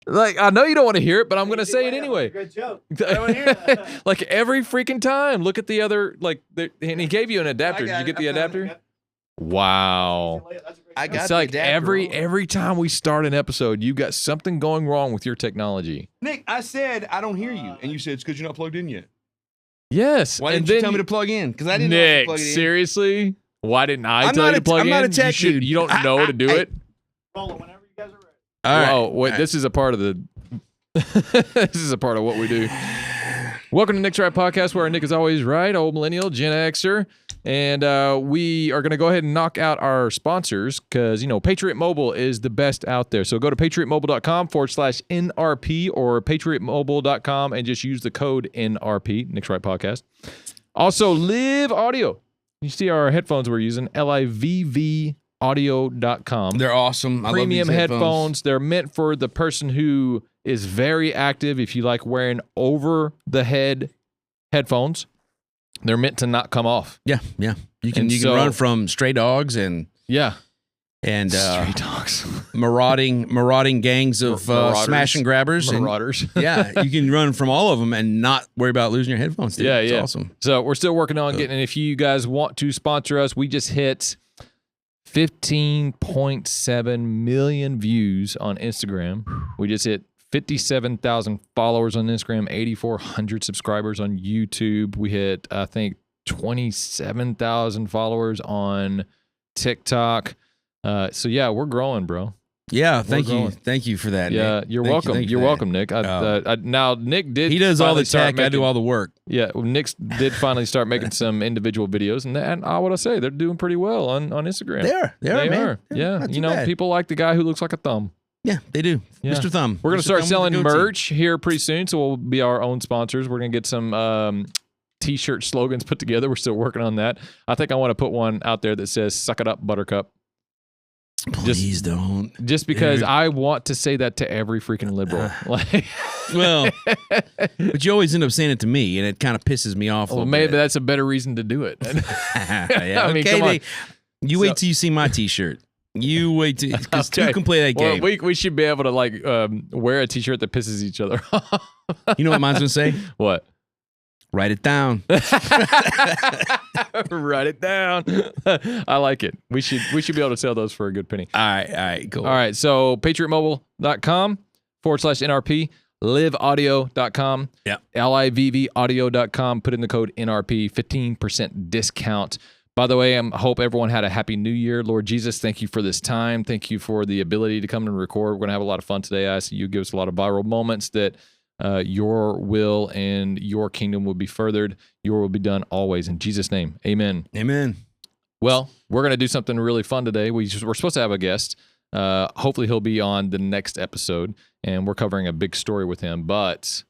Like, I know you don't want to hear it, but I'm going to say it anyway. Good joke. I don't want to hear that. Like every freaking time. Look at the other, and he gave you an adapter. Did you get the adapter? Wow. I got It's the like adapter. every time we start an episode, you got something going wrong with your technology. Nick, I said I don't hear you, and you said it's because you're not plugged in yet. Yes. Why didn't you tell me to plug in? Because I didn't know to Nick, plug it in. seriously? Why didn't I tell you to plug in? I'm not a tech dude. You don't know to do it? Roll it whenever you guys are ready. All right. Oh, wait, All this is a part of the this is a part of what we do. Welcome to Nick's Right Podcast, where Nick is always right, old millennial, Gen Xer. And we are going to go ahead and knock out our sponsors because, Patriot Mobile is the best out there. So go to patriotmobile.com/NRP or patriotmobile.com and just use the code NRP, Nick's Right Podcast. Also, Live Audio. You see our headphones we're using, livaudio.com. They're awesome. I Premium love these headphones. They're meant for the person who is very active. If you like wearing over-the-head headphones, they're meant to not come off. Yeah. You can run from stray dogs and stray dogs, marauding gangs of smash and grabbers, marauders. And, you can run from all of them and not worry about losing your headphones. Dude. Yeah, it's yeah. awesome. So we're still working on getting. If you guys want to sponsor us, we just hit 15.7 million views on Instagram. We just hit 57,000 followers on Instagram, 8,400 subscribers on YouTube. We hit, I think, 27,000 followers on TikTok. So yeah, we're growing, bro. Yeah, thank you for that. Yeah, Nick. you're Thank welcome. you You're welcome, Nick. Now Nick did. He does all the start tech. I do all the work. Yeah, Nick did finally start making some individual videos, and what I say, they're doing pretty well on Instagram. They are, man. Yeah, not too bad. people like the guy who looks like a thumb. Yeah, they do. Yeah. Mr. Thumb. We're gonna Mr. start Thumb selling with the goatee. merch here pretty soon, so we'll be our own sponsors. We're gonna get some T-shirt slogans put together. We're still working on that. I think I want to put one out there that says "Suck it up, Buttercup." Please don't. Just because I want to say that to every freaking liberal. Well, but you always end up saying it to me, and it kind of pisses me off. Well, maybe that's a better reason to do it. Yeah, I mean, come on. You wait till you see my T-shirt. You wait till because two can play that game. Well, we should be able to wear a T-shirt that pisses each other off. You know what mine's gonna say? What? Write it down. Write it down. I like it. We should be able to sell those for a good penny. All right, cool. All right, so patriotmobile.com/NRP, liveaudio.com, livaudio.com. Put in the code NRP, 15% discount. By the way, I hope everyone had a happy new year. Lord Jesus, thank you for this time. Thank you for the ability to come and record. We're going to have a lot of fun today. I ask you give us a lot of viral moments that your will and your kingdom will be furthered. Your will be done always. In Jesus' name, amen. Amen. Well, we're going to do something really fun today. We're supposed to have a guest. Hopefully he'll be on the next episode, and we're covering a big story with him. But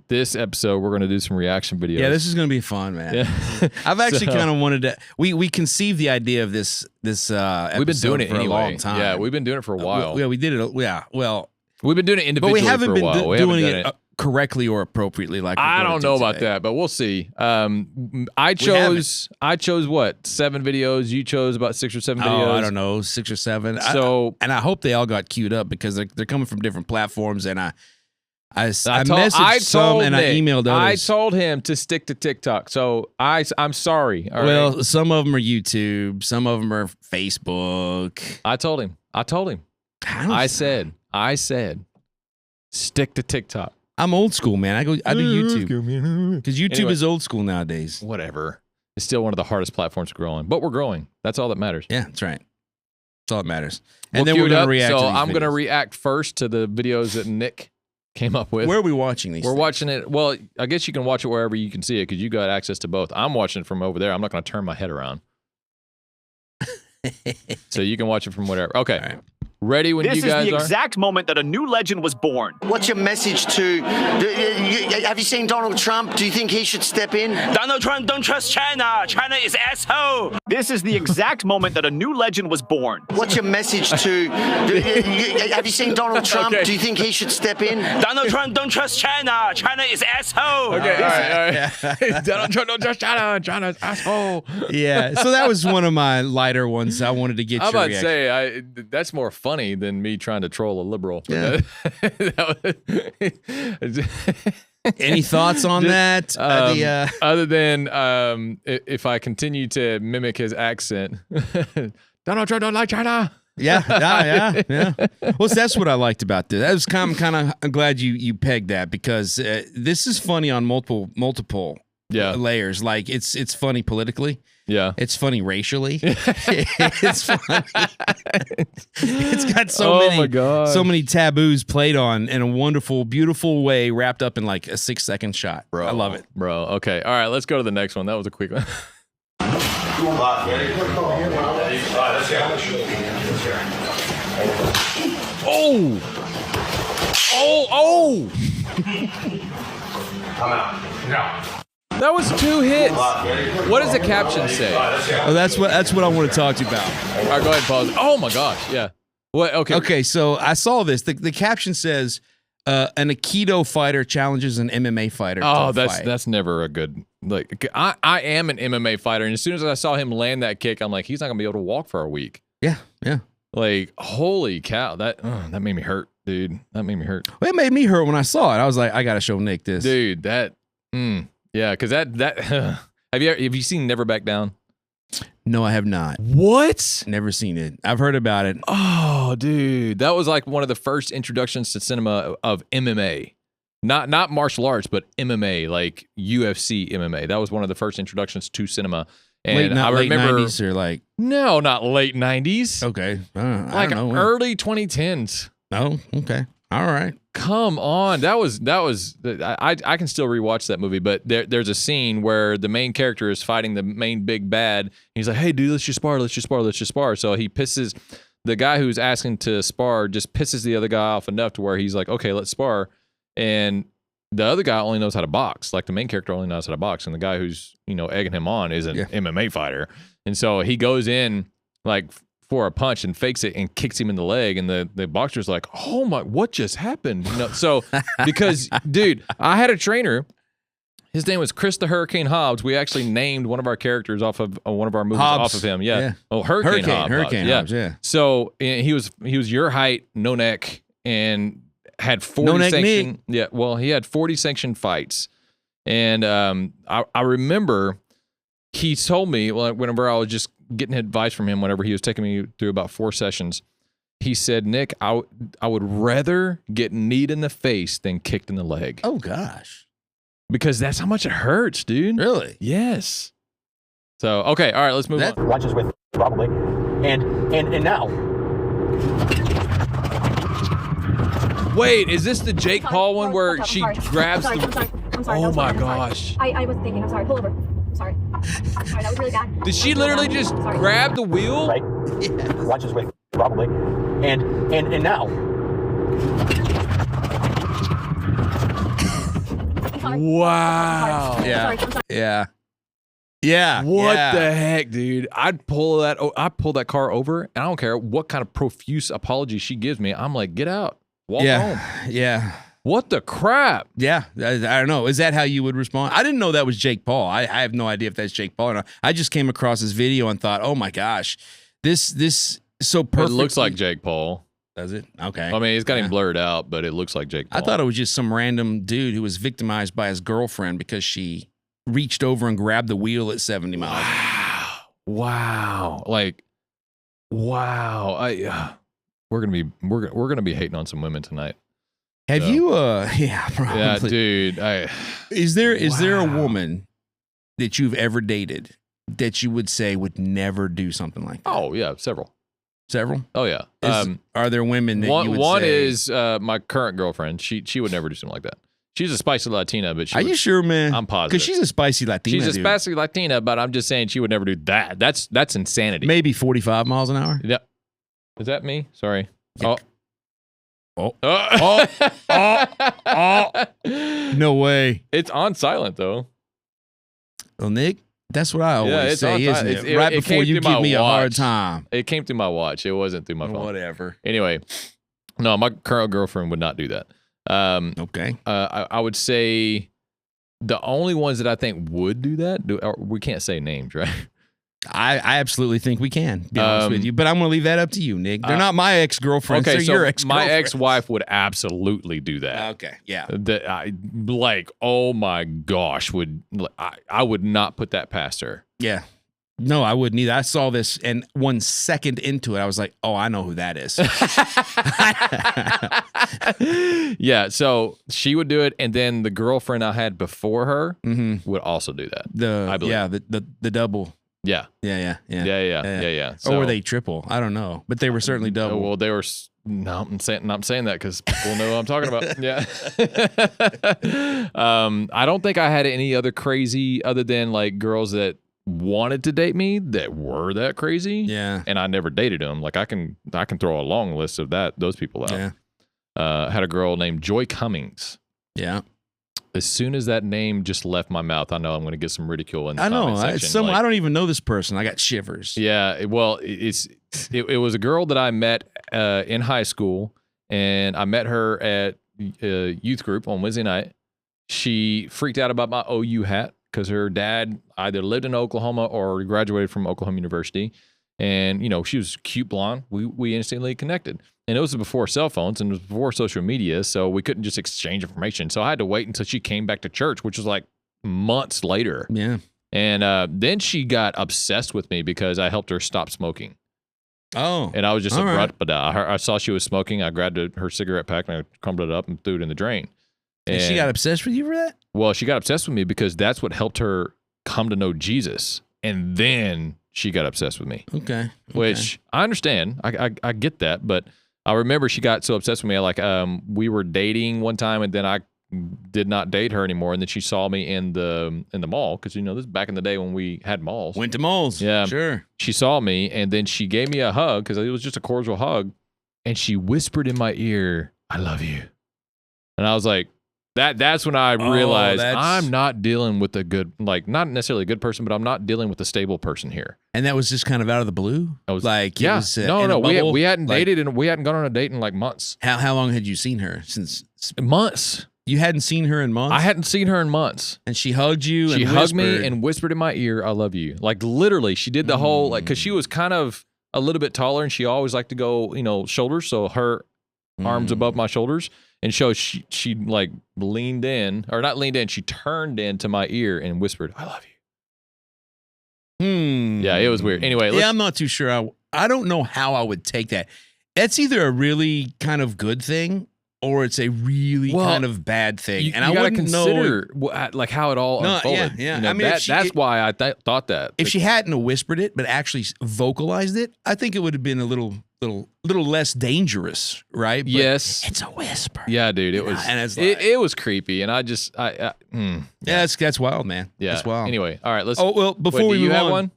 this episode, we're going to do some reaction videos. Yeah, this is going to be fun, man. Yeah. I've actually kind of wanted to. We conceived the idea of this episode we've been doing it for anyway. a long time. Yeah, we've been doing it for a while. Yeah, we did it. Yeah, well, we've been doing it individually but we haven't for a been while. doing it correctly or appropriately. Like I don't know about that, but we'll see. I chose what 7 videos. You chose about 6 or 7 videos. Oh, I don't know, 6 or 7. So I hope they all got queued up because they're coming from different platforms, and I messaged told and Nick, I emailed others. I told him to stick to TikTok. So I'm sorry. All well, right? some of them are YouTube, some of them are Facebook. I told him. I said, stick to TikTok. I'm old school, man. I do YouTube because YouTube is old school nowadays. Whatever. It's still one of the hardest platforms to grow on, but we're growing. That's all that matters. Yeah, that's right. That's all that matters. And then we're going to react. So to these I'm going to videos. react first to the videos that Nick came up with. Where are we watching these? We're watching it. Well, I guess you can watch it wherever you can see it because you got access to both. I'm watching it from over there. I'm not going to turn my head around. So you can watch it from whatever. Okay. All right. Ready when you guys are? This is the exact moment that a new legend was born. What's your message to... have you seen Donald Trump? Do you think he should step in? Donald Trump don't trust China. China is asshole. This is the exact moment that a new legend was born. What's your message to... have you seen Donald Trump? Okay. Do you think he should step in? Donald Trump don't trust China. China is asshole. Okay, all right. Donald Trump don't trust China. China's asshole. Yeah, so that was one of my lighter ones. I wanted to get I'm your about to reaction. say, that's more fun funny than me trying to troll a liberal. Yeah. Any thoughts on that? Other than if I continue to mimic his accent, Donald Trump don't like China. Yeah. Well, that's what I liked about this. That was I'm glad you pegged that because this is funny on multiple layers. Like it's funny politically. Yeah, it's funny racially. It's funny. It's got so many taboos played on in a wonderful, beautiful way, wrapped up in like a 6-second shot. Bro, I love it, bro. Okay, all right, let's go to the next one. That was a quick one. Oh! I'm out. No. That was 2 hits. What does the caption say? Oh, that's what I want to talk to you about. All right, go ahead and pause. Oh my gosh, yeah. What? Okay. Okay, so I saw this. The caption says, "An Aikido fighter challenges an MMA fighter." Oh, to fight. that's never a good. Like, I am an MMA fighter, and as soon as I saw him land that kick, I'm like, he's not gonna be able to walk for a week. Yeah. Like, holy cow, that made me hurt, dude. That made me hurt. Well, it made me hurt when I saw it. I was like, I gotta show Nick this, dude. Yeah, because that have you seen Never Back Down? No, I have not. What? Never seen it. I've heard about it. Oh, dude, that was like one of the first introductions to cinema of MMA. Not martial arts, but MMA, like UFC MMA. That was one of the first introductions to cinema. And I remember, late 90s or like no, not late 90s. Okay, like I don't know. early 2010s. Oh, okay, all right. Come on, that was. I can still rewatch that movie, but there's a scene where the main character is fighting the main big bad. He's like, "Hey, dude, let's just spar. So he pisses the guy who's asking to spar, just pisses the other guy off enough to where he's like, "Okay, let's spar." And the other guy only knows how to box. Like the main character only knows how to box, and the guy who's egging him on is an MMA fighter. And so he goes in like for a punch and fakes it and kicks him in the leg, and the boxer's like, "Oh my, what just happened?" So because dude, I had a trainer. His name was Chris the Hurricane Hobbs. We actually named one of our characters off of one of our movies off of him. Yeah. Oh, Hurricane Hobbs. Yeah. So he was your height, no neck, and had 40 sanctioned. Yeah. Well, he had 40 sanctioned fights, and I remember he told me whenever I was just getting advice from him, whenever he was taking me through about 4 sessions, he said, "Nick, I would rather get kneed in the face than kicked in the leg." Oh gosh. Because that's how much it hurts, dude. Really? Yes. So, okay, all right, let's move on. Lunches with probably, and now. Wait, is this the Jake Paul one where she grabs I'm sorry. Oh my gosh. I was thinking. I'm sorry. Pull over. I'm sorry. Sorry, that was really bad. Did she literally just grab the wheel? Right. Yeah. Lunches with probably, and now. Wow. Yeah. What the heck, dude? I'd pull that car over, and I don't care what kind of profuse apology she gives me. I'm like, get out. Walk home. Yeah. What the crap? Yeah. I don't know. Is that how you would respond? I didn't know that was Jake Paul. I have no idea if that's Jake Paul or not. I just came across this video and thought, oh my gosh, this so perfect. It looks like Jake Paul. Does it? Okay. I mean, it's got him blurred out, but it looks like Jake Paul. I thought it was just some random dude who was victimized by his girlfriend because she reached over and grabbed the wheel at 70 miles. Wow. Like, wow. We're gonna be hating on some women tonight. Have you? Yeah, probably. Yeah, dude. Is there a woman that you've ever dated that you would say would never do something like that? Oh yeah, several. Several? Oh yeah. Are there women that you would one say? is my current girlfriend. She would never do something like that. She's a spicy Latina, but Are you sure, man? I'm positive. Because she's a spicy Latina. She's a spicy Latina, but I'm just saying she would never do that. That's insanity. Maybe 45 miles an hour. Yeah. Is that me? Sorry. Yeah. Oh. No way. It's on silent though. Well, Nick, that's what I always say, isn't it? Right it before you give me a hard time. It came through my watch. It wasn't through my phone. Whatever. Anyway, no, my current girlfriend would not do that. Okay. I would say the only ones that I think would do that, we can't say names, right? I absolutely think we can, be honest with you. But I'm going to leave that up to you, Nick. They're not my ex-girlfriends. Okay, they're so your ex-girlfriends. my ex-wife would absolutely do that. Okay, yeah. Oh my gosh, I would not put that past her. Yeah. No, I wouldn't either. I saw this, and 1 second into it, I was like, oh, I know who that is. Yeah, so she would do it, and then the girlfriend I had before her would also do that. I believe. Yeah, the double. Yeah. Yeah. So, Or were they triple? I don't know, but they were certainly double. Well, they were. No, I'm saying that because people know what I'm talking about. Yeah. I don't think I had any other crazy other than like girls that wanted to date me that were that crazy. Yeah. And I never dated them. Like I can throw a long list of those people out. Yeah. Had a girl named Joy Cummings. Yeah. As soon as that name just left my mouth, I know I'm going to get some ridicule in the comment section. I don't even know this person. I got shivers. Yeah, it was a girl that I met in high school, and I met her at youth group on Wednesday night. She freaked out about my OU hat because her dad either lived in Oklahoma or graduated from Oklahoma University. And, she was cute blonde. We instantly connected. And it was before cell phones and it was before social media, so we couldn't just exchange information. So I had to wait until she came back to church, which was like months later. Yeah. And then she got obsessed with me because I helped her stop smoking. Oh. And I was just abrupt, but I saw she was smoking. I grabbed her cigarette pack and I crumbled it up and threw it in the drain. And she got obsessed with you for that? Well, she got obsessed with me because that's what helped her come to know Jesus. And then she got obsessed with me. Okay. Which I understand. I get that. But I remember she got so obsessed with me. Like, we were dating one time and then I did not date her anymore. And then she saw me in the mall. Because, this is back in the day when we had malls. Went to malls. Yeah. Sure. She saw me and then she gave me a hug because it was just a cordial hug. And she whispered in my ear, "I love you." And I was like, that's when I realized I'm not dealing with a good, like, not necessarily a good person, but I'm not dealing with a stable person here. And that was just kind of out of the blue? I was like, yeah. It was, no, we hadn't dated and we hadn't gone on a date in like months. How long had you seen her? Since months. You hadn't seen her in months? I hadn't seen her in months. And she hugged you She hugged me and whispered in my ear, "I love you." Like literally, she did the whole, like, because she was kind of a little bit taller and she always liked to go, shoulders. So her arms above my shoulders. And so she like leaned in, or not leaned in, she turned into my ear and whispered, "I love you." Yeah, it was weird. Anyway, I'm not too sure. I don't know how I would take that. That's either a really kind of good thing or it's a really kind of bad thing. And I gotta wouldn't consider like how it all unfolded. Yeah. I mean, that's why I thought that. If she hadn't whispered it, but actually vocalized it, I think it would have been a little less dangerous, right? But yes, it's a whisper. Yeah, dude, it was, and it's like, it was creepy, and that's wild, man. Yeah, that's wild. Anyway, all right, let's. Oh well, before we move have on, one?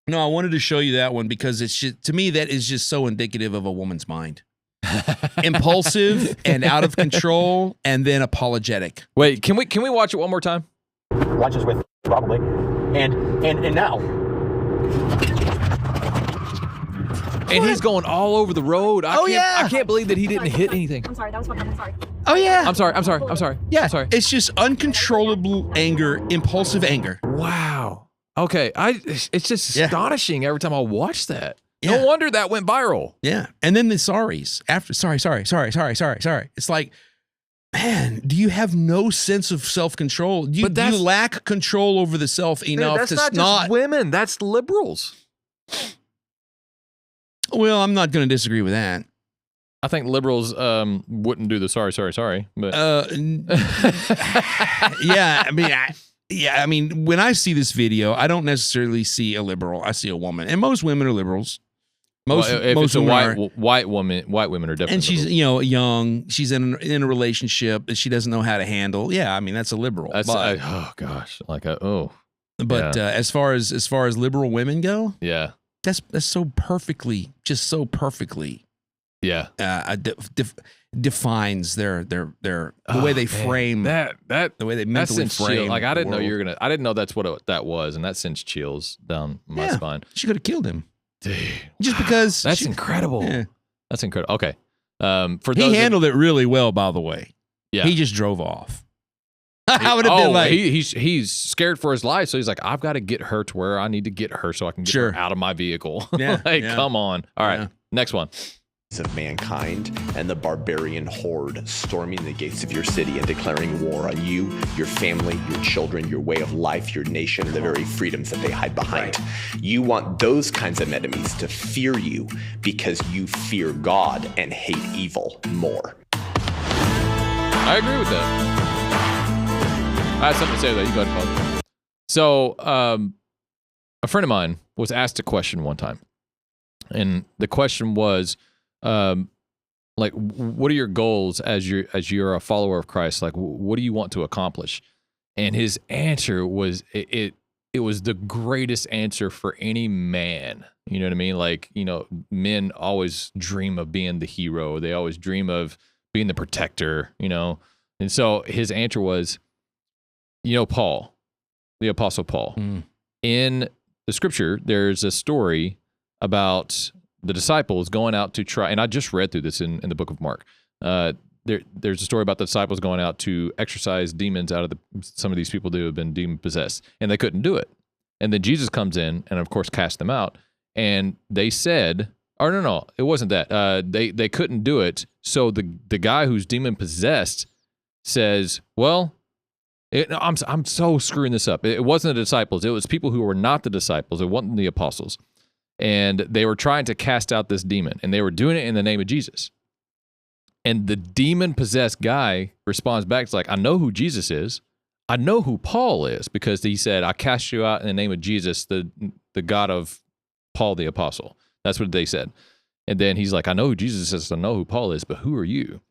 No, I wanted to show you that one because it's just, to me, that is just so indicative of a woman's mind. Impulsive and out of control, and then apologetic. Wait, can we watch it one more time? Lunches with, probably. And now. And he's going all over the road. I can't believe that he didn't hit anything. I'm sorry, that was fucked up. I'm sorry. Oh yeah. I'm sorry. Yeah. I'm sorry. It's just uncontrollable anger, impulsive anger. Wow. Okay. It's just astonishing every time I watch that. Yeah. No wonder that went viral. Yeah. And then the sorries after sorry. It's like, man, do you have no sense of self-control? Do you lack control over the self enough to not just women, that's liberals. Well, I'm not going to disagree with that. I think liberals wouldn't do the sorry, but yeah, I mean, when I see this video, I don't necessarily see a liberal. I see a woman, and most women are liberals. Most white women are definitely. And she's liberals. Young. She's in a relationship that she doesn't know how to handle. Yeah, I mean that's a liberal. Oh gosh, But as far as liberal women go, yeah. That's so perfectly, yeah. Defines the way they frame the way they mentally frame. Like I didn't know that's what that was, and that sends chills down my spine. She could have killed him, dude. Just because that's incredible. Yeah. That's incredible. Okay, he handled it really well. By the way, yeah, he just drove off. I would have been like, he's scared for his life, so he's like, I've got to get her to where I need to get her so I can get her out of my vehicle. Yeah, come on. All right, next one. Of mankind and the barbarian horde storming the gates of your city and declaring war on you, your family, your children, your way of life, your nation, and the very freedoms that they hide behind. You want those kinds of enemies to fear you because you fear God and hate evil more. I agree with that. I have something to say though. You go ahead, Paul. So, a friend of mine was asked a question one time, and the question was, like, what are your goals as you're a follower of Christ? Like, what do you want to accomplish? And his answer was, it was the greatest answer for any man. You know what I mean? Like, men always dream of being the hero. They always dream of being the protector, And so his answer was, Paul, the Apostle Paul. In the scripture, there's a story about the disciples going out to try, and I just read through this in the book of Mark. There's a story about the disciples going out to exorcise demons out of some of these people who have been demon possessed, and they couldn't do it. And then Jesus comes in and, of course, cast them out. And they said, or no, it wasn't that. They couldn't do it. So the guy who's demon possessed says, well, I'm so screwing this up. It wasn't the disciples. It was people who were not the disciples. It wasn't the apostles. And they were trying to cast out this demon, and they were doing it in the name of Jesus. And the demon-possessed guy responds back, it's like, I know who Jesus is. I know who Paul is, because he said, I cast you out in the name of Jesus, the God of Paul the apostle. That's what they said. And then he's like, I know who Jesus is, I know who Paul is, but who are you?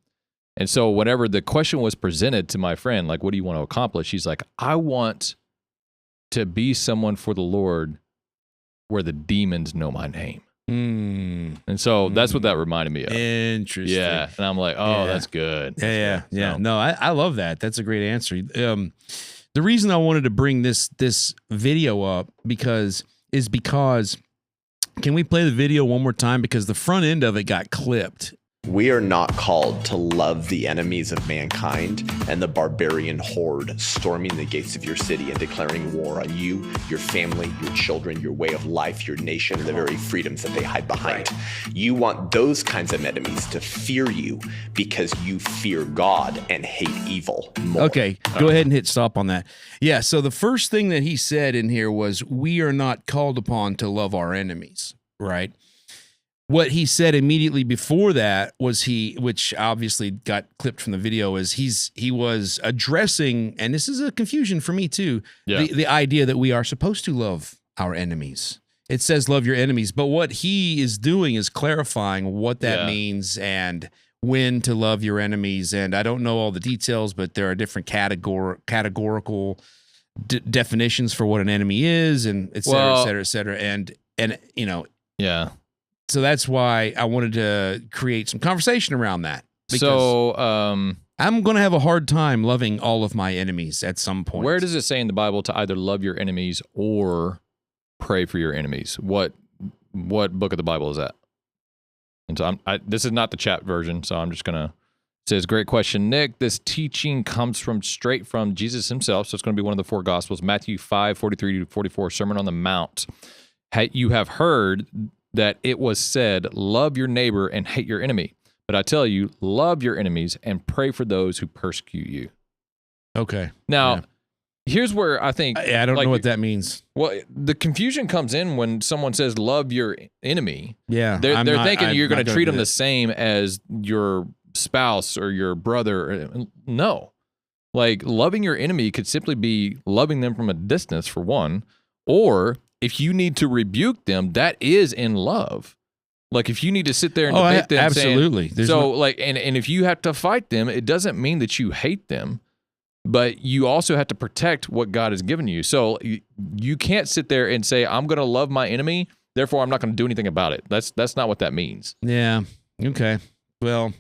And so whenever the question was presented to my friend, like, what do you want to accomplish? He's like, I want to be someone for the Lord where the demons know my name. And so that's what that reminded me of. Interesting. Yeah. And I'm like, that's good. Yeah. No, I love that. That's a great answer. The reason I wanted to bring this video up because can we play the video one more time? Because the front end of it got clipped. We are not called to love the enemies of mankind and the barbarian horde storming the gates of your city and declaring war on you, your family, your children, your way of life, your nation, and the very freedoms that they hide behind. You want those kinds of enemies to fear you because you fear God and hate evil more. Okay, go ahead and hit stop on that. Yeah, so the first thing that he said in here was, we are not called upon to love our enemies, right? What he said immediately before that was which obviously got clipped from the video, is he was addressing, and this is a confusion for me too, the idea that we are supposed to love our enemies. It says love your enemies, but what he is doing is clarifying what that means and when to love your enemies. And I don't know all the details, but there are different categorical definitions for what an enemy is, and et cetera, et cetera, et cetera. And Yeah. So that's why I wanted to create some conversation around that. So I'm going to have a hard time loving all of my enemies at some point. Where does it say in the Bible to either love your enemies or pray for your enemies? What book of the Bible is that? And so this is not the chat version, so I'm just going to. It says, great question, Nick. This teaching comes straight from Jesus himself, so it's going to be one of the four Gospels, Matthew 5:43-44, Sermon on the Mount. You have heard that it was said, love your neighbor and hate your enemy. But I tell you, love your enemies and pray for those who persecute you. Okay. Now, here's where I think... I don't know what that means. Well, the confusion comes in when someone says, love your enemy. Yeah. They're thinking you're going to treat them the same as your spouse or your brother. No. Like, loving your enemy could simply be loving them from a distance, for one, or... if you need to rebuke them, that is in love. Like, if you need to sit there and debate them, absolutely. And if you have to fight them, it doesn't mean that you hate them, but you also have to protect what God has given you. So you can't sit there and say, I'm going to love my enemy, therefore I'm not going to do anything about it. That's not what that means. Yeah. Okay. Well,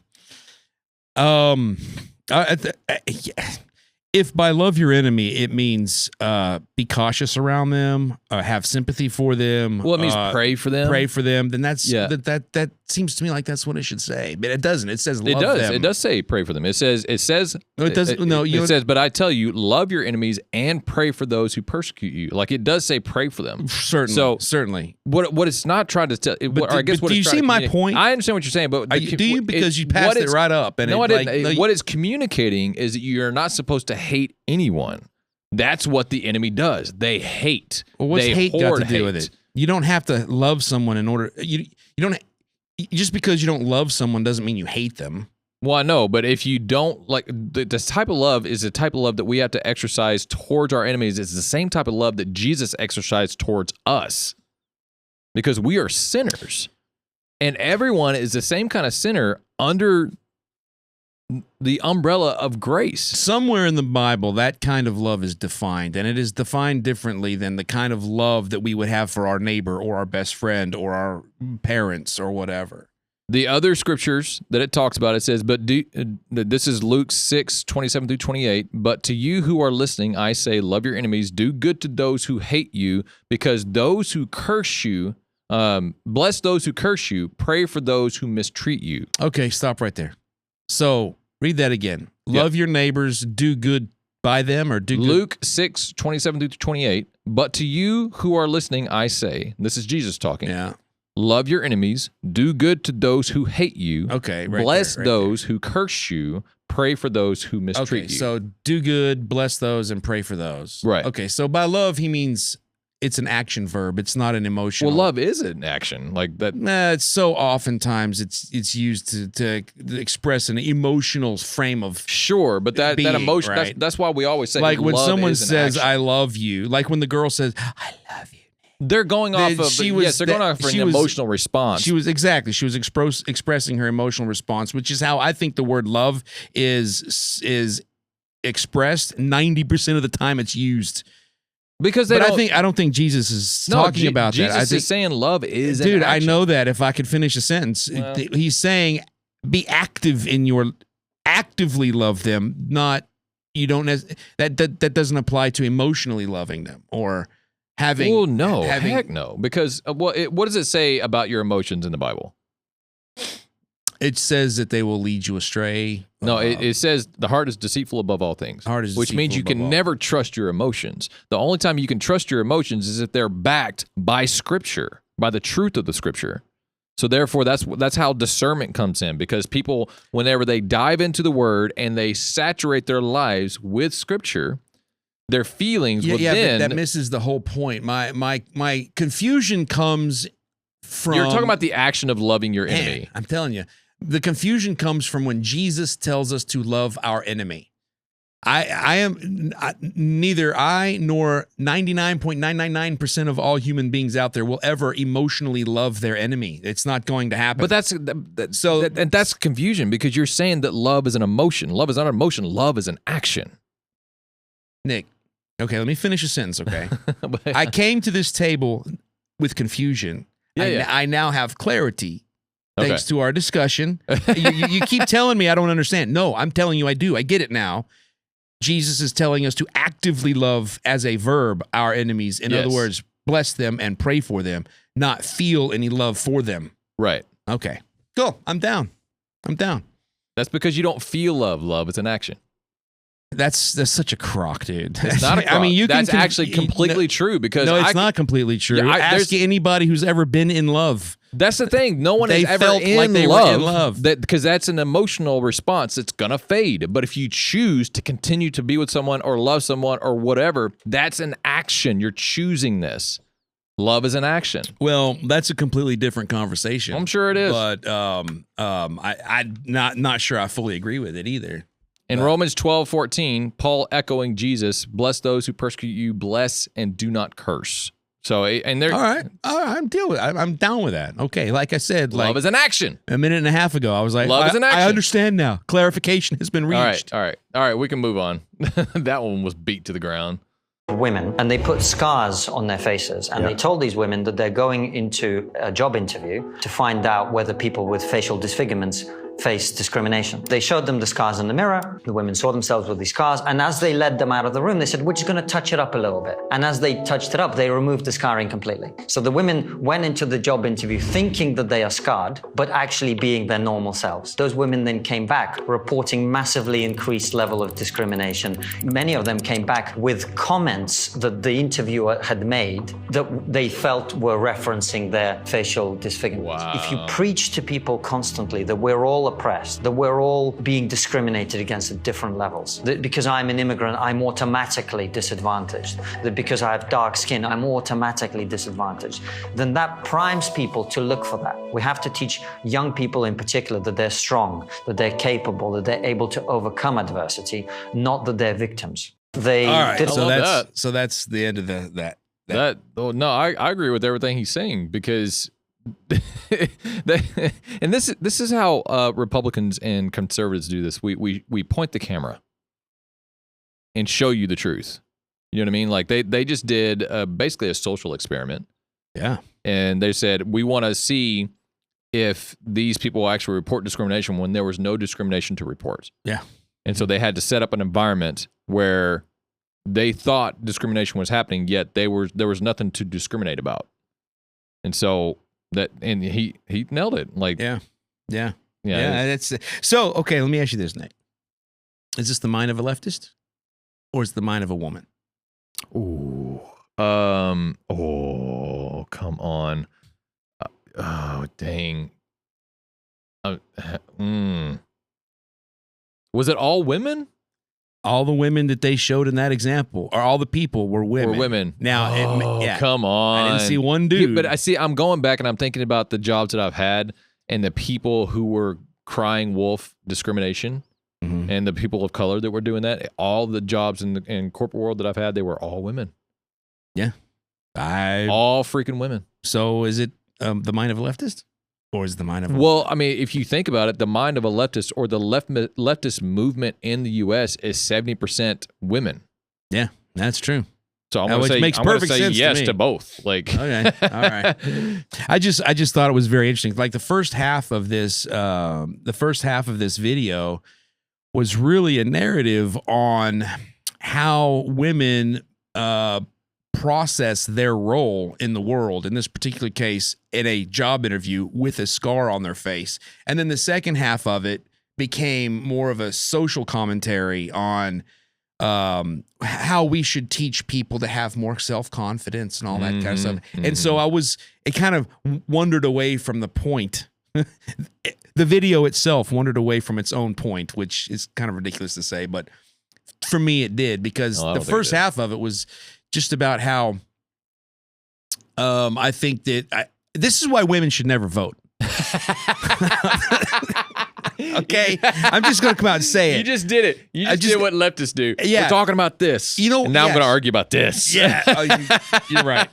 if by love your enemy, it means be cautious around them, have sympathy for them. Well, it means pray for them. Pray for them. Then that's that seems to me like that's what it should say, but it doesn't. It says love them. It does say pray for them. It says No, it doesn't. It says, but I tell you, love your enemies and pray for those who persecute you. Like it does say pray for them. Certainly. What it's not trying to tell, do you see my point? I understand what you're saying, but do you? Because you passed it right up. And I didn't. What it's communicating is that you're not supposed to hate anyone. That's what the enemy does. They hate. Well, what's hate got to do with it? You don't have to love someone in order. You don't. Just because you don't love someone doesn't mean you hate them. Well, I know, but if you don't like this type of love is the type of love that we have to exercise towards our enemies. It's the same type of love that Jesus exercised towards us, because we are sinners, and everyone is the same kind of sinner under the umbrella of grace. Somewhere in the Bible, that kind of love is defined, and it is defined differently than the kind of love that we would have for our neighbor or our best friend or our parents or whatever. The other scriptures that it talks about, it says, this is Luke 6:27-28, but to you who are listening, I say, love your enemies, do good to those who hate you, because those who curse you, bless those who curse you, pray for those who mistreat you. Okay, stop right there. So read that again. Love your neighbors, do good by them, or do good. Luke 6:27-28. But to you who are listening, I say, this is Jesus talking. Yeah. Love your enemies, do good to those who hate you. Okay. Bless those who curse you, pray for those who mistreat you. So do good, bless those, and pray for those. Right. Okay. So by love, he means it's an action verb. It's not an emotional. Well, love is an action like that. It's so oftentimes it's used to express an emotional frame of sure, but that emotion right? that's why we always say like when love someone says action. I love you, like when the girl says I love you. They're going off of they're going off an emotional response. She was expressing her emotional response, which is how I think the word love is expressed 90% of the time it's used. Because I don't think Jesus is talking about that. Jesus is saying love is dude. an action. I know that. If I could finish a sentence, he's saying be active in actively love them. Not you don't that doesn't apply to emotionally loving them or having. Well, no, heck no. Because what does it say about your emotions in the Bible? It says that they will lead you astray. No, it says the heart is deceitful above all things. Which means you can never trust your emotions. The only time you can trust your emotions is if they're backed by Scripture, by the truth of the Scripture. So therefore, that's how discernment comes in, because people, whenever they dive into the Word and they saturate their lives with Scripture, their feelings will then... but that misses the whole point. My confusion comes from... You're talking about the action of loving your enemy. I'm telling you. The confusion comes from when Jesus tells us to love our enemy. Neither I nor 99.999% of all human beings out there will ever emotionally love their enemy. It's not going to happen. But that's confusion, because you're saying that love is an emotion. Love is not an emotion. Love is an action. Nick, okay, let me finish a sentence, okay? I came to this table with confusion. I now have clarity. Thanks to our discussion. You keep telling me I don't understand. No, I'm telling you I do. I get it now. Jesus is telling us to actively love as a verb our enemies. In other words, bless them and pray for them, not feel any love for them. Right. Okay. Cool. I'm down. That's because you don't feel love. Love is an action. That's such a crock, dude. It's not a crock. I mean, that's actually completely true, because no, it's not completely true. Ask anybody who's ever been in love. That's the thing. No one has ever in love. Because that's an emotional response that's going to fade. But if you choose to continue to be with someone or love someone or whatever, that's an action. You're choosing this. Love is an action. Well, that's a completely different conversation. I'm sure it is. But I'm not sure I fully agree with it either. In Romans 12:14, Paul echoing Jesus, bless those who persecute you, bless and do not curse. So, and they're all right. I'm down with that. Okay, like I said, love is an action. A minute and a half ago, I was like, love is an action. I understand now. Clarification has been reached. All right. We can move on. That one was beat to the ground. Women, and they put scars on their faces, and they told these women that they're going into a job interview to find out whether people with facial disfigurements face discrimination. They showed them the scars in the mirror. The women saw themselves with these scars. And as they led them out of the room, they said, we're just going to touch it up a little bit. And as they touched it up, they removed the scarring completely. So the women went into the job interview thinking that they are scarred, but actually being their normal selves. Those women then came back reporting massively increased level of discrimination. Many of them came back with comments that the interviewer had made that they felt were referencing their facial disfigurement. Wow. If you preach to people constantly that we're all oppressed, that we're all being discriminated against at different levels, that because I'm an immigrant, I'm automatically disadvantaged, that because I have dark skin, I'm automatically disadvantaged, then that primes people to look for that. We have to teach young people in particular that they're strong, that they're capable, that they're able to overcome adversity, not that they're victims. They All right, did so that's the end of that. No, I agree with everything he's saying because and this is how Republicans and conservatives do this. We point the camera and show you the truth. You know what I mean? Like they just did basically a social experiment. Yeah. And they said, we want to see if these people actually report discrimination when there was no discrimination to report. Yeah. And so they had to set up an environment where they thought discrimination was happening, yet there was nothing to discriminate about. And so he nailed it. Like, yeah. That's so. Okay, let me ask you this, Nick: is this the mind of a leftist, or is it the mind of a woman? Ooh. Oh, come on. Oh, dang. Was it all women? All the women that they showed in that example, or all the people were women. Now, come on. I didn't see one dude. But I'm going back and I'm thinking about the jobs that I've had and the people who were crying wolf discrimination and the people of color that were doing that. All the jobs in corporate world that I've had, they were all women. Yeah. All freaking women. So is it the mind of a leftist? Or is the mind of a Well, I mean, if you think about it, the mind of a leftist or the leftist movement in the U.S. is 70% women. Yeah, that's true. So I'm going to say, makes perfect sense yes to me. to both. Like, okay, all right. I just thought it was very interesting. Like the first half of this video was really a narrative on how women process their role in the world, in this particular case, in a job interview with a scar on their face. And then the second half of it became more of a social commentary on how we should teach people to have more self-confidence and all that kind of stuff. And so it kind of wandered away from the point. The video itself wandered away from its own point, which is kind of ridiculous to say, but for me it did, because the first half of it was just about how I think that this is why women should never vote. Okay, I'm just going to come out and say it. You just did it. You just did what leftists do. Yeah. We're talking about this. You know, and now I'm going to argue about this. Yeah, you're right.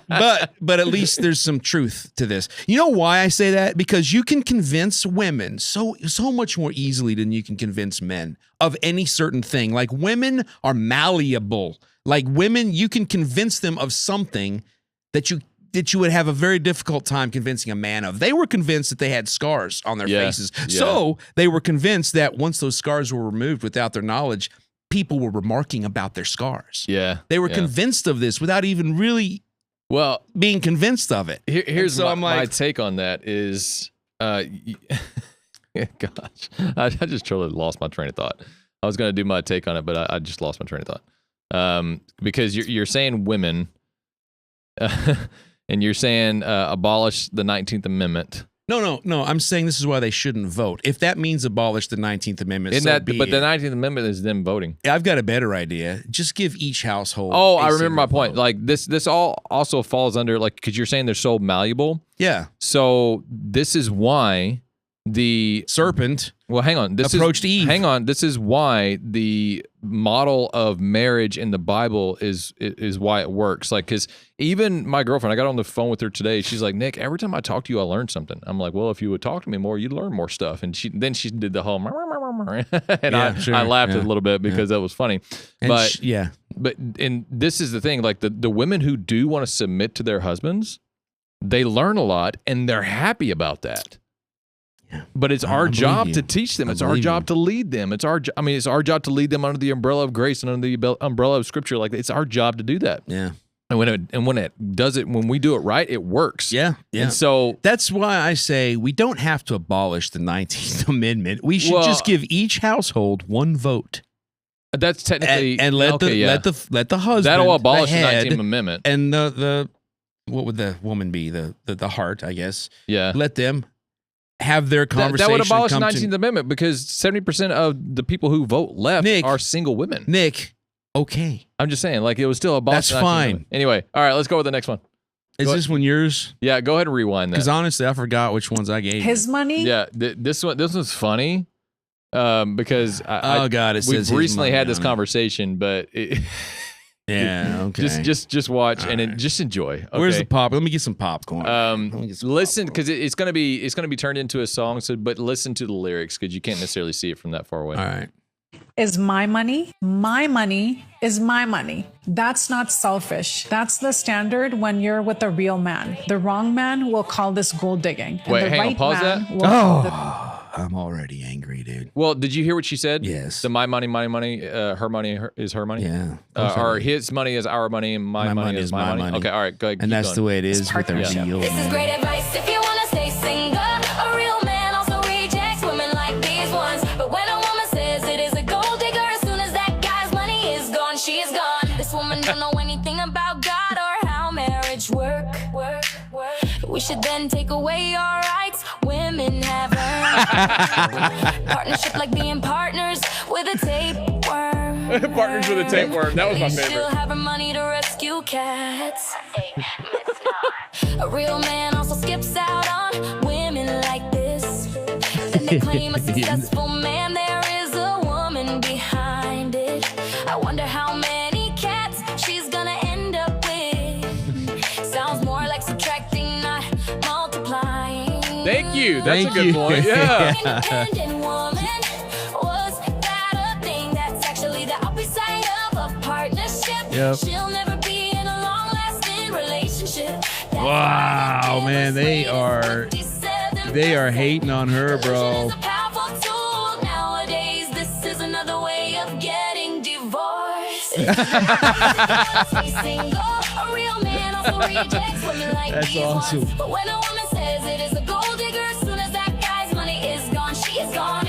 But at least there's some truth to this. You know why I say that? Because you can convince women so much more easily than you can convince men of any certain thing. Like, women are malleable. Like, women, you can convince them of something that you would have a very difficult time convincing a man of. They were convinced that they had scars on their faces. Yeah. So they were convinced that once those scars were removed without their knowledge, people were remarking about their scars. Yeah. They were convinced of this without even really being convinced of it. Here's my take on that is, gosh, I just totally lost my train of thought. I was going to do my take on it, but I just lost my train of thought. Because you're saying women, and you're saying abolish the 19th Amendment. No. I'm saying this is why they shouldn't vote. If that means abolish the 19th Amendment, but the 19th Amendment is them voting. I've got a better idea. Just give each household. Oh, I remember my point. Like this all also falls under, like, because you're saying they're so malleable. Yeah. So this is why the serpent. Well, hang on. Approached Eve. Hang on. This is why the model of marriage in the Bible is why it works. Like, because even my girlfriend, I got on the phone with her today. She's like, Nick, every time I talk to you, I learn something. I'm like, well, if you would talk to me more, you'd learn more stuff. And she did the whole, and I laughed a little bit because that was funny. But this is the thing. Like the women who do want to submit to their husbands, they learn a lot and they're happy about that. But it's our job to teach them. It's our job to lead them. It's our job to lead them under the umbrella of grace and under the umbrella of Scripture. Like, it's our job to do that. Yeah. And when we do it right, it works. Yeah. And so that's why I say we don't have to abolish the 19th Amendment. We should just give each household one vote. That's technically and let the husband, that'll abolish the head, 19th Amendment, and the what would the woman be, the heart, I guess. Yeah. Let them have their conversation. That would abolish the 19th Amendment, because 70% of the people who vote left are single women. Nick, okay. I'm just saying, like, it was still abolish. That's fine. Anyway, all right, let's go with the next one. Is this one yours? Yeah, go ahead and rewind that. Because honestly, I forgot which ones I gave. His money? Yeah, this one's funny. Because we've recently had this conversation, but yeah, okay. Just watch and just enjoy. Okay? Where's the pop? Let me get some popcorn. Listen, because it's gonna be turned into a song. So, but listen to the lyrics, because you can't necessarily see it from that far away. All right. Is my money is my money. That's not selfish. That's the standard when you're with a real man. The wrong man will call this gold digging. And Wait, the hang on, right pause man that. will call I'm already angry, dude. Well, did you hear what she said? Yes. The my money, her money is her money. Yeah. Or his money is our money, and my money is my money. Okay, all right, go ahead. And that's the way it is with our real This is great advice if you want to stay single. A real man also rejects women like these ones. But when a woman says it is a gold digger, as soon as that guy's money is gone, she is gone. This woman don't know anything about God or how marriage work. We should then take away our rights. Women have earned partnership like being partners with a tapeworm. Partners with a tapeworm. That was my favorite. She'll have her money to rescue cats. A real man also skips out on women like this. Then they claim a successful man, there is a woman behind it. I wonder how many cats she's gonna end up with. Sounds more like subtracting, not multiplying. Thank you. That's a good point. Yeah. Independent woman. Was that a thing? That's actually the opposite of a partnership. Yep. She'll never be in a long-lasting relationship. Wow, man, they are hating on her, bro. Nowadays, this is another way of getting divorced. A real man also rejects women like That's these awesome. ones. But when a woman says it is a gold digger, as soon as that guy's money is gone, she is gone.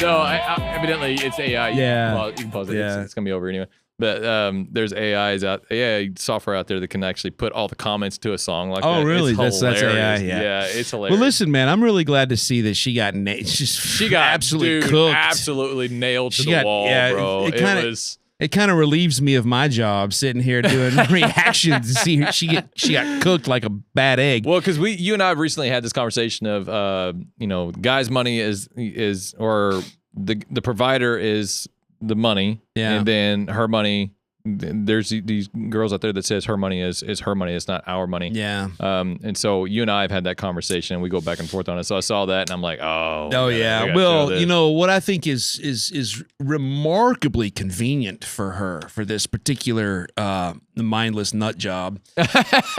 No, evidently it's AI. Yeah. You can pause it. Yeah. It's gonna be over anyway. But there's AI software out there that can actually put all the comments to a song like that. Oh, really? It's That's AI. hilarious. Yeah, it's hilarious. Well, listen, man, I'm really glad to see that she got she got absolutely cooked. Absolutely nailed to the wall, bro. It kind of relieves me of my job sitting here doing reactions to see her. She got cooked like a bad egg. Well, because you and I have recently had this conversation of guys' money is or the provider is the money, and then her money. There's these girls out there that says her money is her money. It's not our money. Yeah. And so you and I have had that conversation, and we go back and forth on it. So I saw that, and I'm like, oh yeah. Well, you know what I think is remarkably convenient for her for this particular mindless nut job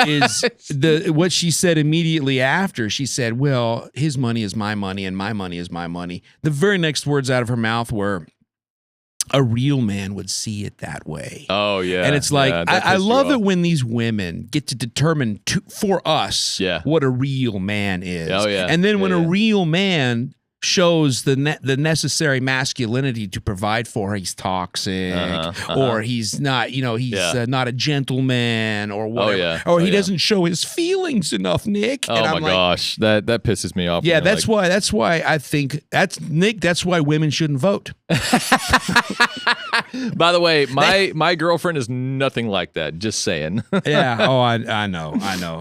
is what she said immediately after. She said, "Well, his money is my money, and my money is my money." The very next words out of her mouth were, a real man would see it that way. Oh, yeah. And it's like, I love it when these women get to determine for us what a real man is. Oh, yeah. And then when a real man shows the necessary masculinity to provide for her, he's toxic, or he's not, he's not a gentleman, or whatever, or he doesn't show his feelings enough, Nick. Oh, and my gosh, that pisses me off. Yeah, that's why I think that's why women shouldn't vote. By the way, my girlfriend is nothing like that. Just saying. Yeah. Oh, I know.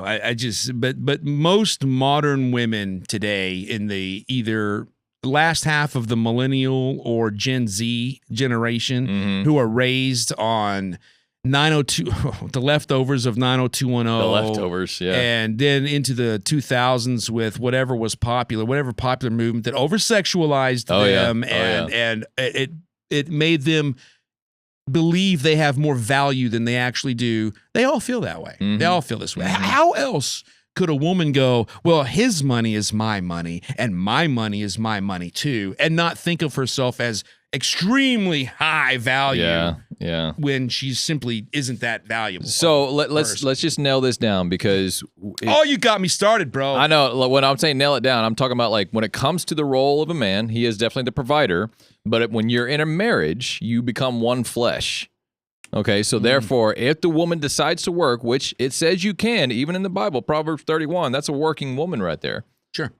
I just but most modern women today in the either last half of the millennial or Gen Z generation who are raised on 902, the leftovers of 90210. The leftovers, yeah. And then into the 2000s with whatever was popular, whatever popular movement that over-sexualized them and it made them believe they have more value than they actually do. They all feel that way. They all feel this way. How else could a woman go, well, his money is my money and my money is my money too, and not think of herself as extremely high value when she simply isn't that valuable? So let's just nail this down, because you got me started, bro. I know. When I'm saying nail it down, I'm talking about like when it comes to the role of a man, he is definitely the provider. But when you're in a marriage, you become one flesh. Okay, so therefore, if the woman decides to work, which it says you can, even in the Bible, Proverbs 31, that's a working woman right there. Sure.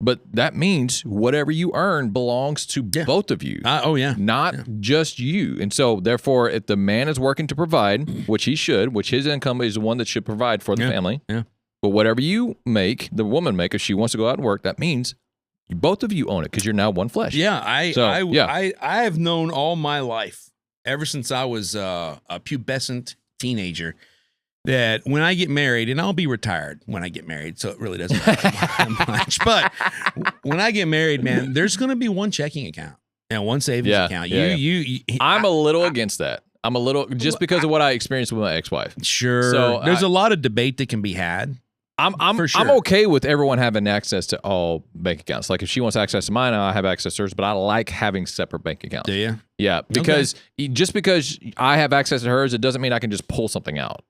But that means whatever you earn belongs to both of you. Not just you. And so therefore, if the man is working to provide, which he should, which his income is the one that should provide for the family. Yeah. But whatever you make, the woman make, if she wants to go out and work, that means both of you own it because you're now one flesh. Yeah, I have known all my life, ever since I was a pubescent teenager, that when I get married, and I'll be retired when I get married, so it really doesn't matter much. But when I get married, man, there's going to be one checking account and one savings account. I'm a little against that. I'm a little, just because of what I experienced with my ex-wife. Sure. So there's a lot of debate that can be had. I'm okay with everyone having access to all bank accounts. Like if she wants access to mine, I have access to hers, but I like having separate bank accounts. Do you? Yeah, because just because I have access to hers, it doesn't mean I can just pull something out.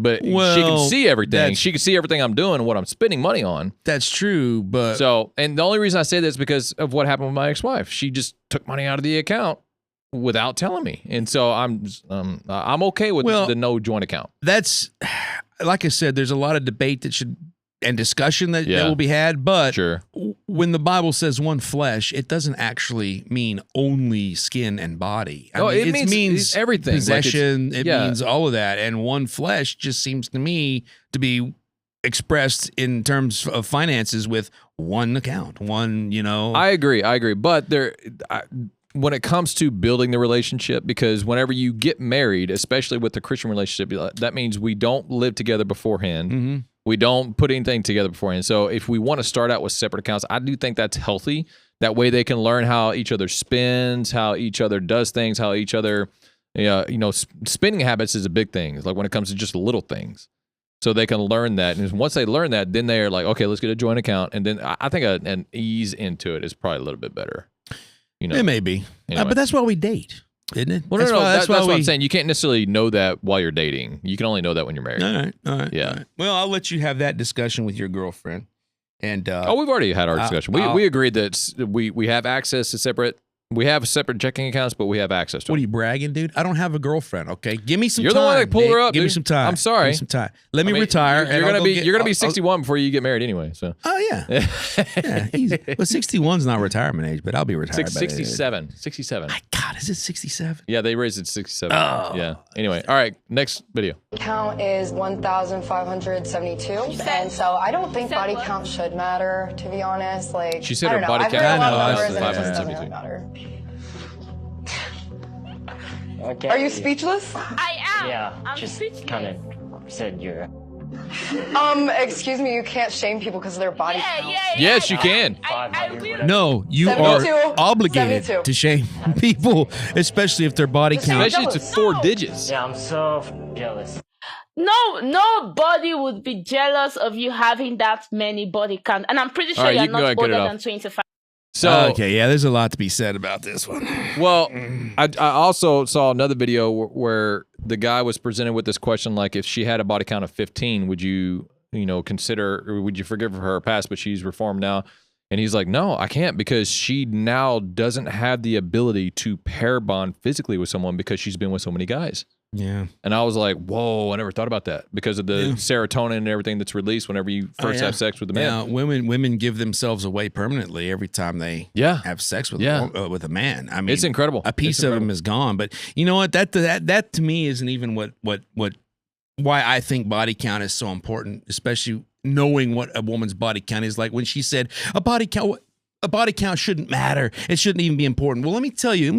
But she can see everything. She can see everything I'm doing and what I'm spending money on. That's true, but... So, and the only reason I say this is because of what happened with my ex-wife. She just took money out of the account without telling me. And so I'm okay with the no joint account. That's... Like I said, there's a lot of debate and discussion that will be had, but when the Bible says one flesh, it doesn't actually mean only skin and body. I mean, it means everything. Possession, it means all of that. And one flesh just seems to me to be expressed in terms of finances with one account, one, I agree. But when it comes to building the relationship, because whenever you get married, especially with the Christian relationship, that means we don't live together beforehand. Mm-hmm. We don't put anything together beforehand. So if we want to start out with separate accounts, I do think that's healthy. That way they can learn how each other spends, how each other does things, how each other, spending habits is a big thing. It's like when it comes to just little things. So they can learn that. And once they learn that, then they're like, okay, let's get a joint account. And then I think an ease into it is probably a little bit better. It may be, anyway. But that's why we date, isn't it? Well, that's what I'm saying. You can't necessarily know that while you're dating. You can only know that when you're married. All right. Yeah. All right. Well, I'll let you have that discussion with your girlfriend. And we've already had our discussion. We agreed that we have access to separate. We have separate checking accounts, but we have access to them. What are you bragging, dude? I don't have a girlfriend. Okay, give me some time. You're the one that pulled her up. Give me dude. some time. I'm sorry. Give me some time. Let me retire. You're gonna be 61 before you get married anyway. So. Oh yeah. Easy. Well, 61's not retirement age, but I'll be retired. 67. 67. My God, is it 67? Yeah, they raised it to 67. Oh. Yeah. Anyway, all right. Next video. Count is 1,572, and so I don't think body count should matter. To be honest, like she said her body count. I know. 572. Okay. Are you speechless? I am. Yeah, I'm just kind of said you're. Excuse me, you can't shame people because of their body count. Yes, you can. No, you are obligated to shame people, especially if their body count. Especially to 4 digits. Yeah, I'm so jealous. No, nobody would be jealous of you having that many body count, and I'm pretty sure you're not older than 25. So okay, yeah, there's a lot to be said about this one. Well, I also saw another video where the guy was presented with this question, like if she had a body count of 15, would you consider, or would you forgive her past, but she's reformed now? And he's like, no, I can't, because she now doesn't have the ability to pair bond physically with someone because she's been with so many guys. Yeah. And I was like, whoa, I never thought about that because of the serotonin and everything that's released whenever you first have sex with a man. Yeah, women give themselves away permanently every time they have sex with a man. I mean, it's incredible. A piece of them is gone. But you know what? That to me isn't even why I think body count is so important, especially knowing what a woman's body count is. Like when she said a body count shouldn't matter. It shouldn't even be important. Well, let me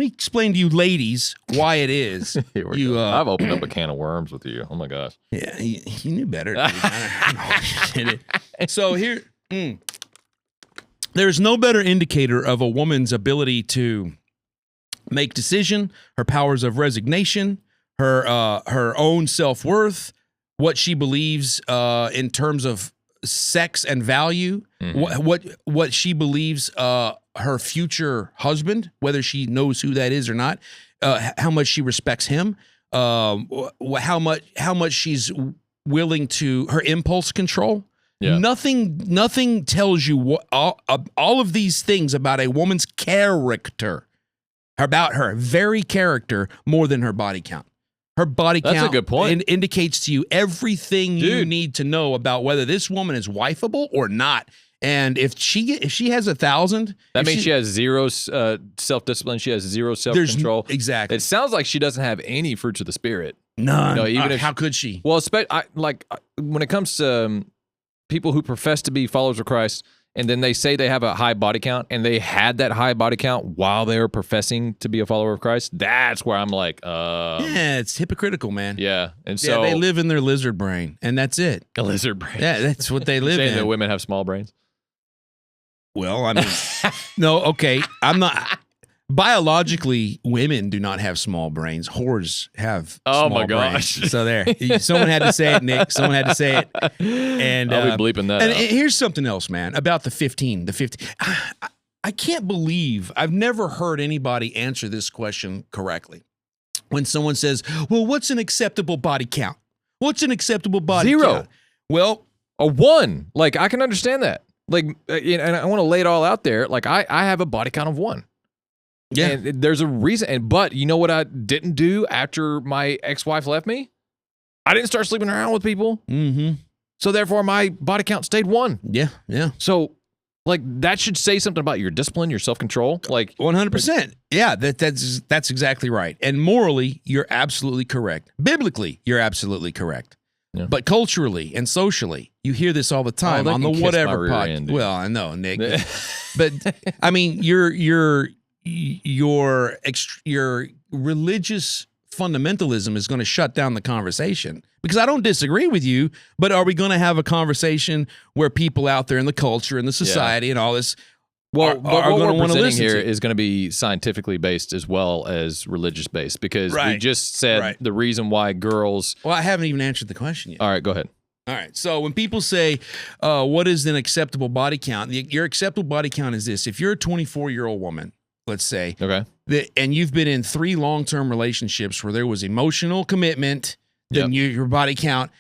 explain to you ladies why it is. I've opened up a can of worms with you. Oh my gosh. Yeah, you knew better. So here, there's no better indicator of a woman's ability to make decision, her powers of resignation, her own self-worth, what she believes in terms of sex and value, what she believes her future husband, whether she knows who that is or not, how much she respects him, how much she's willing to, her impulse control. Yeah. Nothing tells you what all of these things about a woman's character, about her very character, more than her body count. Her body count, that's a good point, indicates to you everything you need to know about whether this woman is wifeable or not. And if she has 1,000, that means she has zero self-discipline. She has zero self-control. Exactly. It sounds like she doesn't have any fruits of the spirit. None. You know, even if how could she? Well, when it comes to people who profess to be followers of Christ, and then they say they have a high body count, and they had that high body count while they were professing to be a follower of Christ, that's where I'm like, yeah, it's hypocritical, man. Yeah, and so they live in their lizard brain, and that's it. A lizard brain. Yeah, that's what they live saying in. That women have small brains. Well, I mean, no, okay, I'm not. Biologically, women do not have small brains. Whores have small brains. So there. Someone had to say it, Nick. Someone had to say it. And I'll be bleeping that out. Here's something else, man, about the 15. I can't believe I've never heard anybody answer this question correctly. When someone says, well, what's an acceptable body count? What's an acceptable body count? 0. Well, a 1. Like, I can understand that. Like, and I want to lay it all out there. Like, I have a body count of 1. Yeah, and there's a reason. But you know what I didn't do after my ex-wife left me? I didn't start sleeping around with people. Mm-hmm. So therefore, my body count stayed 1. Yeah. So, like, that should say something about your discipline, your self-control. Like 100%. Yeah, that's exactly right. And morally, you're absolutely correct. Biblically, you're absolutely correct. Yeah. But culturally and socially, you hear this all the time on the whatever podcast. Well, I know, Nick. But I mean, your religious fundamentalism is going to shut down the conversation, because I don't disagree with you, but are we going to have a conversation where people out there in the culture and the society and all this are going to want to listen here is going to be scientifically based as well as religious based, because we just said the reason why girls... Well, I haven't even answered the question yet. All right, go ahead. All right. So when people say, what is an acceptable body count? Your acceptable body count is this. If you're a 24-year-old woman, let's say, okay, and you've been in 3 long-term relationships where there was emotional commitment, then your body count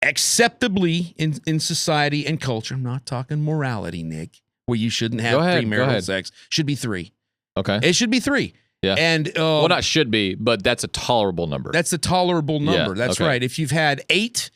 acceptably in society and culture, I'm not talking morality, Nick, where you shouldn't have premarital sex, should be 3. Okay. It should be 3. Yeah. And well, not should be, but that's a tolerable number. That's a tolerable number. That's right. If you've had 8,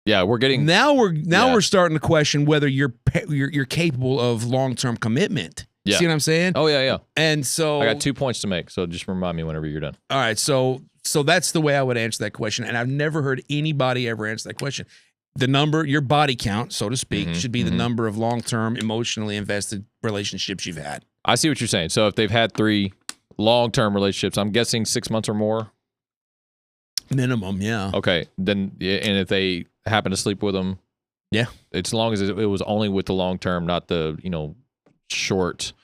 we're getting we're starting to question whether you're capable of long-term commitment. Yeah. See what I'm saying? Oh, yeah. And so I got 2 points to make, so just remind me whenever you're done. All right, so that's the way I would answer that question, and I've never heard anybody ever answer that question. The number, your body count, so to speak, should be the number of long-term, emotionally invested relationships you've had. I see what you're saying. So if they've had 3 long-term relationships, I'm guessing 6 months or more? Minimum, yeah. Okay, then, and if they happen to sleep with them, as long as it was only with the long-term, not the, short,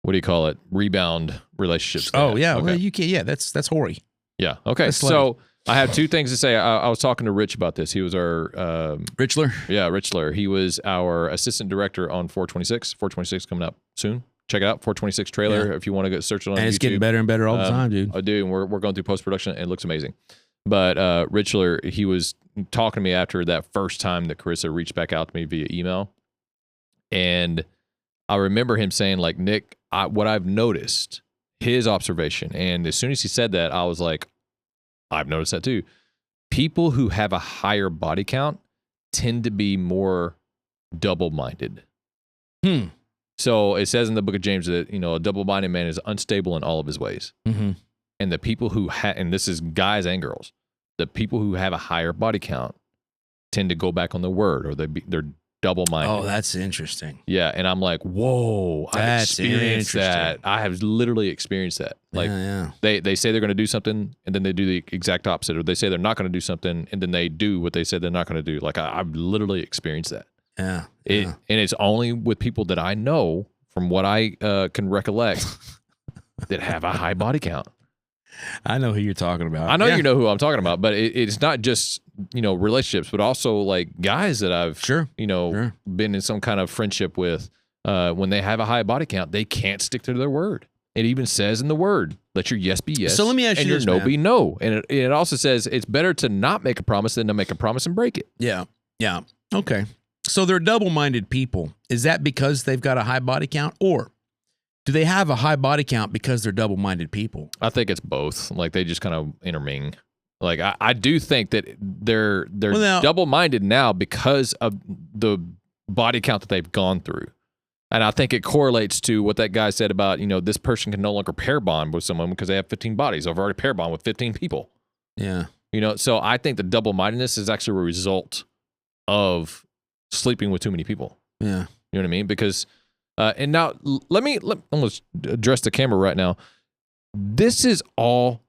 what do you call it, rebound relationships. Oh yeah, okay. Well, you can. Yeah, that's hoary. Yeah. Okay. So I have 2 things to say. I was talking to Rich about this. He was our Richler. Yeah, Richler. He was our assistant director on 426. 426 coming up soon. Check it out, 426 trailer. If you want to go search it on YouTube. It's getting better and better all the time, dude. I do, and we're going through post production. And it looks amazing. But Richler, he was talking to me after that first time that Carissa reached back out to me via email, and I remember him saying, like, Nick, what I've noticed, his observation, and as soon as he said that, I was like, I've noticed that too. People who have a higher body count tend to be more double-minded. So it says in the book of James that, a double-minded man is unstable in all of his ways. Mm-hmm. And the people who and this is guys and girls, the people who have a higher body count tend to go back on their word, or they're double-minded. Oh, that's interesting. Yeah, and I'm like, whoa, I've experienced that. I have literally experienced that. Like, they say they're going to do something, and then they do the exact opposite, or they say they're not going to do something, and then they do what they said they're not going to do. Like, I've literally experienced that. Yeah. And it's only with people that I know, from what I can recollect, that have a high body count. I know who you're talking about. I know you know who I'm talking about, but it's not just, relationships, but also like guys that I've, been in some kind of friendship with. When they have a high body count, they can't stick to their word. It even says in the word, let your yes be yes. So let me ask you this, and your no be no. And it also says it's better to not make a promise than to make a promise and break it. Yeah. Yeah. Okay. So they're double-minded people. Is that because they've got a high body count, or do they have a high body count because they're double-minded people? I think it's both. Like they just kind of interming. Like I do think that they're double-minded now because of the body count that they've gone through. And I think it correlates to what that guy said about, this person can no longer pair bond with someone because they have 15 bodies. I've already pair bond with 15 people. Yeah. So I think the double-mindedness is actually a result of sleeping with too many people. Yeah. You know what I mean? Because, and now let's address the camera right now. This is all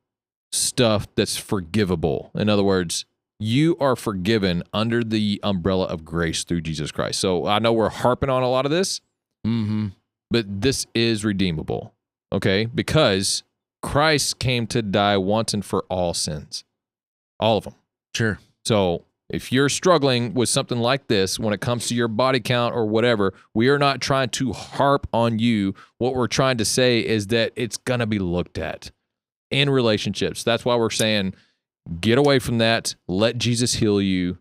stuff that's forgivable. In other words, you are forgiven under the umbrella of grace through Jesus Christ. So I know we're harping on a lot of this. Mm-hmm. But this is redeemable, okay? Because Christ came to die once and for all sins. All of them. Sure. So if you're struggling with something like this, when it comes to your body count or whatever, we are not trying to harp on you. What we're trying to say is that it's going to be looked at in relationships. That's why we're saying, get away from that. Let Jesus heal you.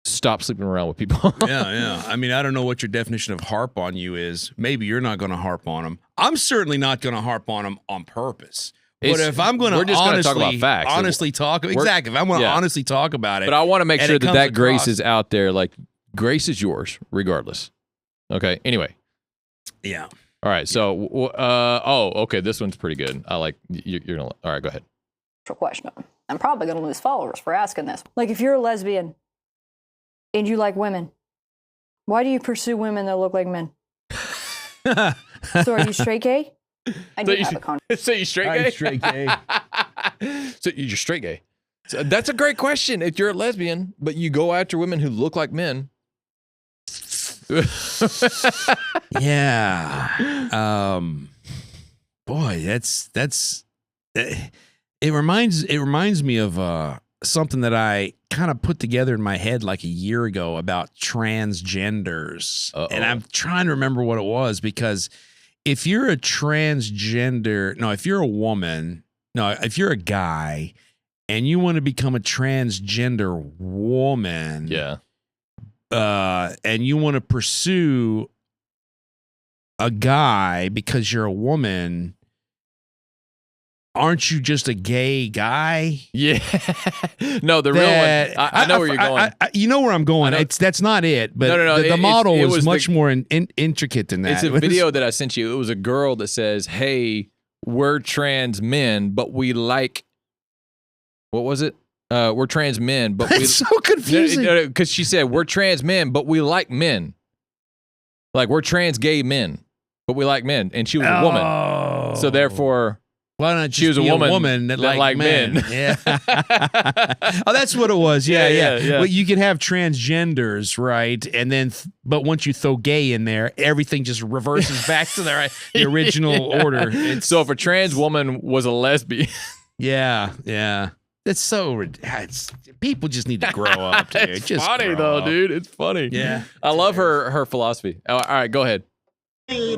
Stop sleeping around with people. Yeah. I mean, I don't know what your definition of harp on you is. Maybe you're not going to harp on them. I'm certainly not going to harp on them on purpose. But if I'm going to talk about facts. Honestly talk, exactly. If I'm going to honestly talk about it. But I want to make sure that grace is out there. Like, grace is yours, regardless. Okay. Anyway. Yeah. All right. So, okay. This one's pretty good. I like, you're going to, all right, go ahead. Question. I'm probably going to lose followers for asking this. Like, if you're a lesbian and you like women, why do you pursue women that look like men? So are you straight gay? I do have a conversation. So you straight gay? I'm straight gay. So you're straight gay. So that's a great question. If you're a lesbian, but you go after women who look like men. Yeah. Boy, that's it reminds me of something that I kind of put together in my head like a year ago about transgenders. And I'm trying to remember what it was, because if you're a transgender, if you're a woman, if you're a guy and you want to become a transgender woman, and you want to pursue a guy because you're a woman, aren't you just a gay guy? Yeah. No, the real one. I know where you're going. You know where I'm going. That's not it. But no. The model was much more intricate than that. It's a video that I sent you. It was a girl that says, "Hey, we're trans men, but we like." What was it? We're trans men, but it's so confusing. Because she said we're trans men, but we like men. Like, we're trans gay men, but we like men, and she was a woman. So therefore, why not she was a woman that liked men? Yeah. Oh, that's what it was. Yeah. Well, you could have transgenders, right? And then, but once you throw gay in there, everything just reverses back to the original order. So if a trans woman was a lesbian, yeah. That's so. People just need to grow up, dude. It's just funny though, dude. It's funny. Yeah, I love her philosophy. All right, go ahead.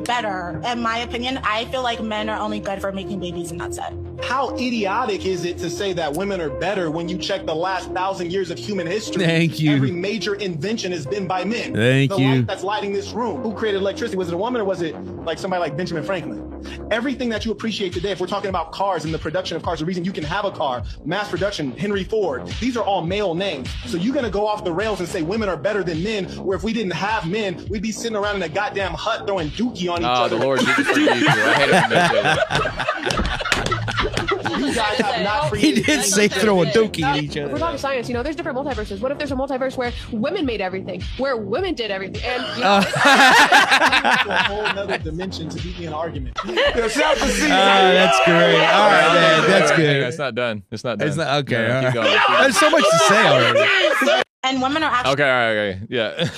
Better, in my opinion. I feel like men are only good for making babies, and that's it. How idiotic is it to say that women are better when you check the last 1,000 years of human history? Thank you. Every major invention has been by men. Thank you. The light that's lighting this room. Who created electricity? Was it a woman, or was it like somebody like Benjamin Franklin? Everything that you appreciate today, if we're talking about cars and the production of cars, the reason you can have a car, mass production, Henry Ford, these are all male names. So you're going to go off the rails and say women are better than men, where if we didn't have men, we'd be sitting around in a goddamn hut throwing dookie on each other. The Lord Jesus forgive you. I hate it. You guys have not He did say throw a dookie at each other. We're talking science, there's different multiverses. What if there's a multiverse where women made everything, where women did everything, and it's a whole other dimension to be an argument. That's great. All right, man, that's good. It's not done. It's not done. Okay. No, keep going. There's so much to say already. And women are actually okay. Yeah.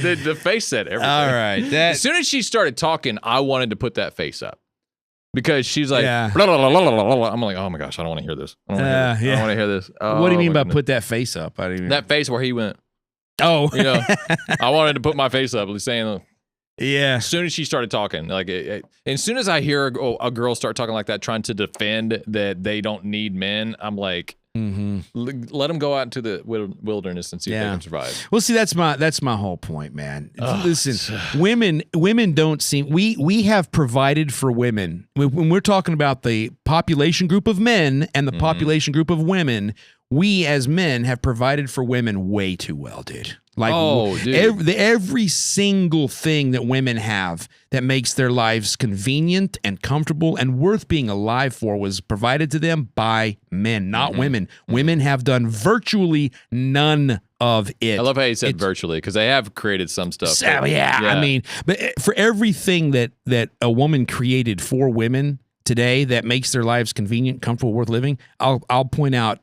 the face said everything. All right. As soon as she started talking, I wanted to put that face up. because she's like, blah, blah, blah, blah, blah, blah. I'm like, oh my gosh, I don't want to hear this. I don't want to hear this. Oh, what do you mean by put that face up? I didn't even... That face where he went. Oh, you know, I wanted to put my face up, saying, yeah. As soon as she started talking, like, as soon as I hear a girl start talking like that, trying to defend that they don't need men, I'm like, let them go out into the wilderness and see if they can survive. Well, see, that's my whole point, man. Listen, women don't seem. We have provided for women when we're talking about the population group of men and the population group of women. We as men have provided for women way too well, dude. Like, every single thing that women have that makes their lives convenient and comfortable and worth being alive for was provided to them by men, not women. Women have done virtually none of it. I love how you said virtually, because they have created some stuff. So, I mean, but for everything that a woman created for women today that makes their lives convenient, comfortable, worth living, I'll point out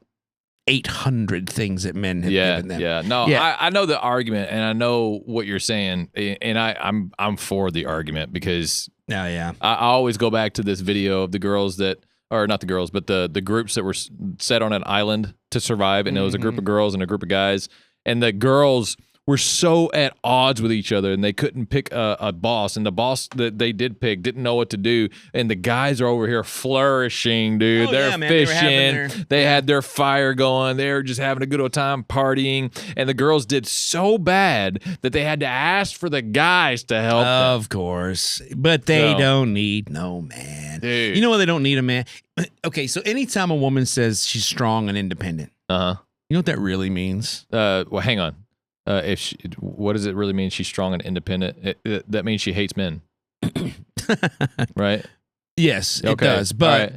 800 things that men have given them. I know the argument, and I know what you're saying, and I'm for the argument, because I always go back to this video of the girls that, or not the girls, but the groups that were set on an island to survive, and it was a group of girls and a group of guys, and the girls were so at odds with each other, and they couldn't pick a boss, and the boss that they did pick didn't know what to do, and the guys are over here flourishing, dude. They're fishing. They had their fire going. They were just having a good old time partying, and the girls did so bad that they had to ask for the guys to help them. Of course, but they don't need no man. Dude. You know why they don't need a man? Okay, so anytime a woman says she's strong and independent, you know what that really means? Well, hang on. What does it really mean? She's strong and independent. That means she hates men, right? Yes, it does. But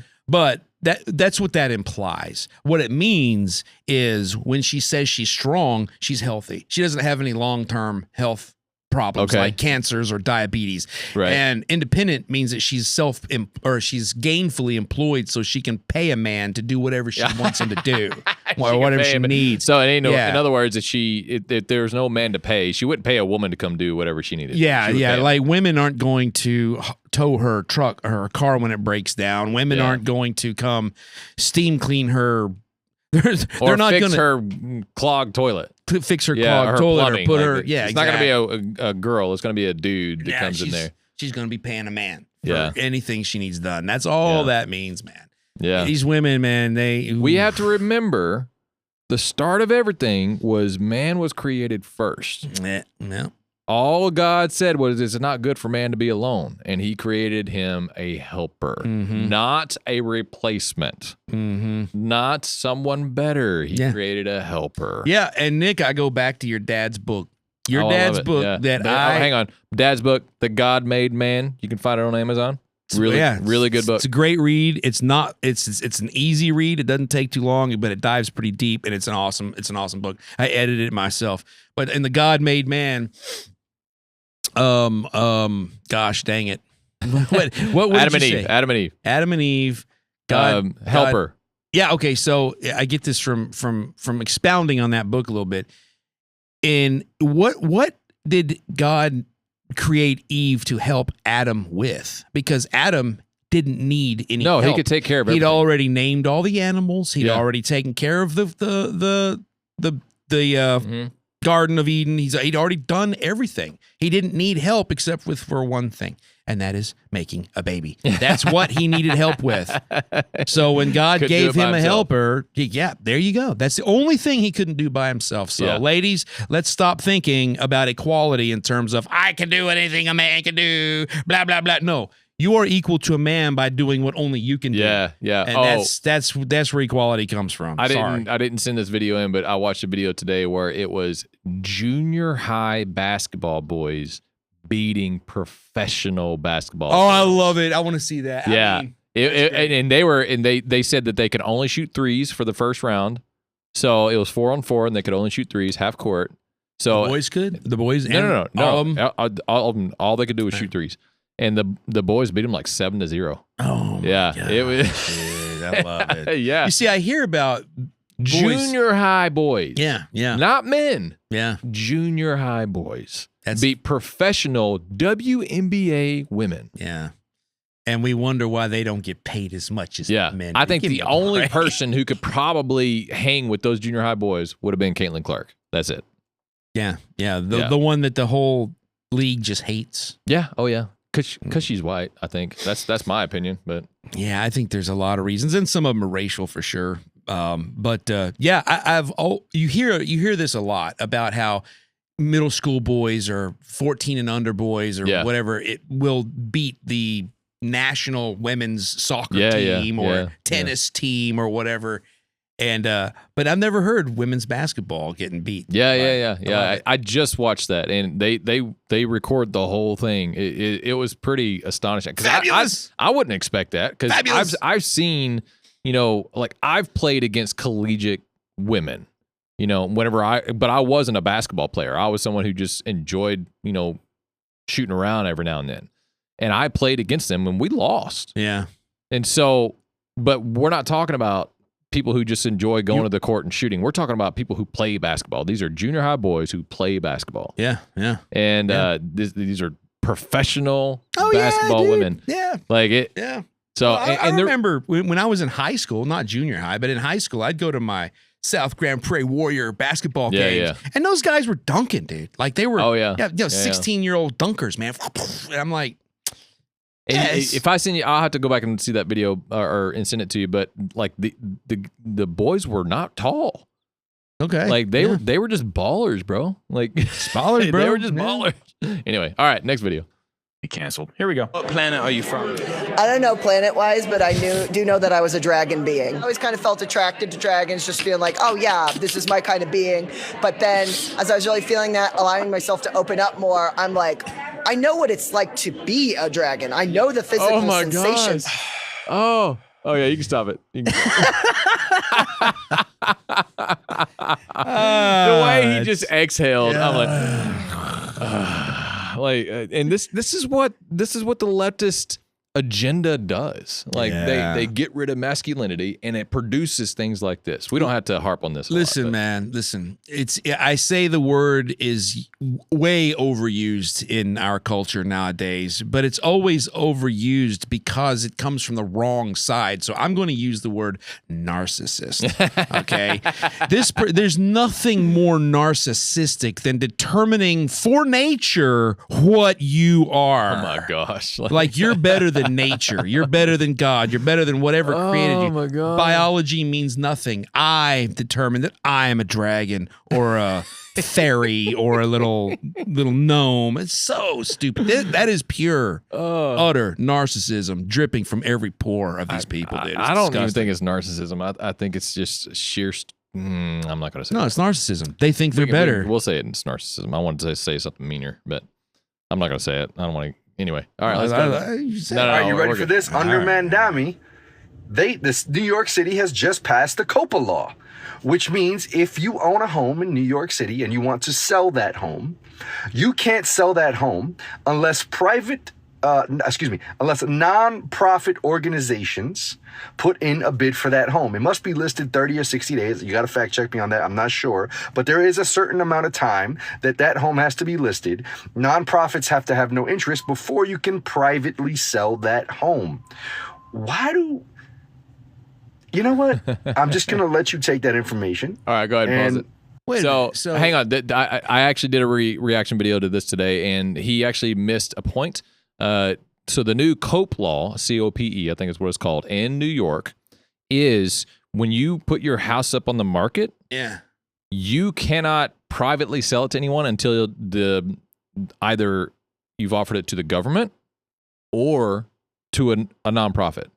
that's what that implies. What it means is when she says she's strong, she's healthy. She doesn't have any long-term health problems like cancers or diabetes. Right. And independent means that she's she's gainfully employed, so she can pay a man to do whatever she wants him to do, or whatever she needs. So it ain't in other words, if there's no man to pay, she wouldn't pay a woman to come do whatever she needed. Like women aren't going to tow her truck or her car when it breaks down. Women aren't going to come steam clean her. They're not fix gonna her clogged toilet. Fix her clogged toilet plumbing, or put her. It's not going to be a girl. It's going to be a dude that comes in there. She's going to be paying a man for anything she needs done. That's all that means, man. Yeah. These women, man, we have to remember the start of everything was man was created first. Yeah. All God said was, it's not good for man to be alone. And he created him a helper, not a replacement, not someone better. He created a helper. Yeah. And Nick, I go back to your dad's book. Your dad's book hang on. Dad's book, The God Made Man. You can find it on Amazon. Really good book. It's a great read. It's an easy read. It doesn't take too long, but it dives pretty deep, and it's an awesome book. I edited it myself. But in The God Made Man, gosh dang it. What Adam and Eve. Adam and Eve. God, helper. God. Yeah, okay. So I get this from expounding on that book a little bit. In what did God create Eve to help Adam with? Because Adam didn't need any help. He could take care of everything. He'd already named all the animals. He'd already taken care of the Garden of Eden. He'd already done everything. He didn't need help except for one thing, and that is making a baby. That's what he needed help with. So when God gave him a helper, there you go. That's the only thing he couldn't do by himself. So ladies, let's stop thinking about equality in terms of I can do anything a man can do, blah, blah, blah. No. You are equal to a man by doing what only you can do. Yeah. And that's where equality comes from. I didn't send this video in, but I watched a video today where it was junior high basketball boys beating professional basketball. Oh, I love it. I want to see that. Yeah. They said that they could only shoot threes for the first round. So it was 4-on-4 and they could only shoot threes, half court. So the boys could? The boys? No. All of them, all they could do was shoot threes. And the boys beat them like 7-0. Oh, yeah. God. It was. Dude, I love it. Yeah. You see, I hear about junior high boys. Yeah. Not men. Yeah. Junior high boys beat professional WNBA women. Yeah. And we wonder why they don't get paid as much as men. I think the only person who could probably hang with those junior high boys would have been Caitlin Clark. That's it. Yeah. The one that the whole league just hates. Yeah. Oh, yeah. Because she's white, I think. That's my opinion. But yeah, I think there's a lot of reasons, and some of them are racial for sure. You hear this a lot about how middle school boys or 14 and under boys or whatever, it will beat the national women's soccer team or tennis team or whatever. And but I've never heard women's basketball getting beat. Yeah. I just watched that, and they record the whole thing. It was pretty astonishing. Fabulous. I wouldn't expect that, because I've seen, like I've played against collegiate women, but I wasn't a basketball player. I was someone who just enjoyed, shooting around every now and then. And I played against them and we lost. Yeah. And so, but we're not talking about people who just enjoy going to the court and shooting. We're talking about people who play basketball. These are junior high boys who play basketball. Yeah. And these are professional basketball women. Yeah. Like it. Yeah. So, I remember when I was in high school, not junior high, but in high school, I'd go to my South Grand Prairie Warrior basketball games. And those guys were dunking, dude. Like they were 16-year-old dunkers, man. And I'm like, if I send you, I'll have to go back and see that video and send it to you. But like the boys were not tall. Okay. Like they were just ballers, bro. Like ballers, bro. They were just ballers. Anyway, all right, next video. Be canceled. Here we go. What planet are you from? I don't know planet-wise, but I do know that I was a dragon being. I always kind of felt attracted to dragons, just feeling like, oh yeah, this is my kind of being. But then, as I was really feeling that, allowing myself to open up more, I'm like, I know what it's like to be a dragon. I know the physical sensations. Oh yeah, you can stop it. The way he just exhaled, I'm like, and this is what the leftist agenda does. Like they get rid of masculinity, and it produces things like this. We don't have to harp on this. Listen, man. I say the word is way overused in our culture nowadays, but it's always overused because it comes from the wrong side. So I'm going to use the word narcissist. Okay, there's nothing more narcissistic than determining for nature what you are. Oh my gosh! Like you're better than nature. You're better than God. You're better than whatever created you. Oh my God. Biology means nothing. I determined that I am a dragon or a fairy or a little gnome. It's so stupid. That is pure, utter narcissism dripping from every pore of these people. Dude. I don't even think it's narcissism. I think it's just sheer. I'm not going to say. No, it's narcissism. They think they're better. We'll say it's narcissism. I wanted to say something meaner, but I'm not going to say it. I don't want to. Anyway, all right, let's go. Are you ready for this? Under Mandami, this New York City has just passed the COPA law, which means if you own a home in New York City and you want to sell that home, you can't sell that home unless unless non-profit organizations put in a bid for that home. It must be listed 30 or 60 days. You got to fact check me on that. I'm not sure. But there is a certain amount of time that home has to be listed. Non-profits have to have no interest before you can privately sell that home. You know what? I'm just going to let you take that information. All right, go ahead and pause it. So hang on. I actually did a reaction video to this today, and he actually missed a point. So the new COPE law, COPE, I think is what it's called, in New York, is when you put your house up on the market, you cannot privately sell it to anyone until either you've offered it to the government or to a nonprofit.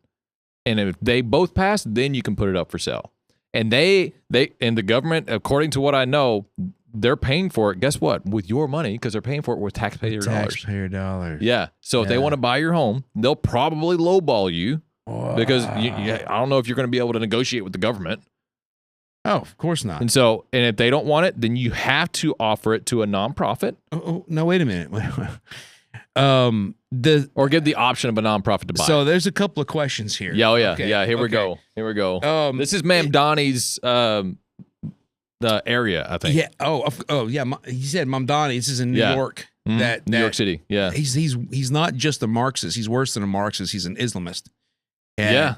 And if they both pass, then you can put it up for sale. And the government, according to what I know, they're paying for it. Guess what? With your money, because they're paying for it with taxpayer dollars. Yeah. So if they want to buy your home, they'll probably lowball you because I don't know if you're going to be able to negotiate with the government. Oh, of course not. And if they don't want it, then you have to offer it to a nonprofit. Oh, no, wait a minute. Or give the option of a nonprofit to buy. So there's a couple of questions here. Yeah, Here we go. This is Ma'am Donnie's the area, I think. Yeah. Oh, yeah. He said Mom Donnie. This is in New York. New York City. Yeah. He's not just a Marxist. He's worse than a Marxist. He's an Islamist. And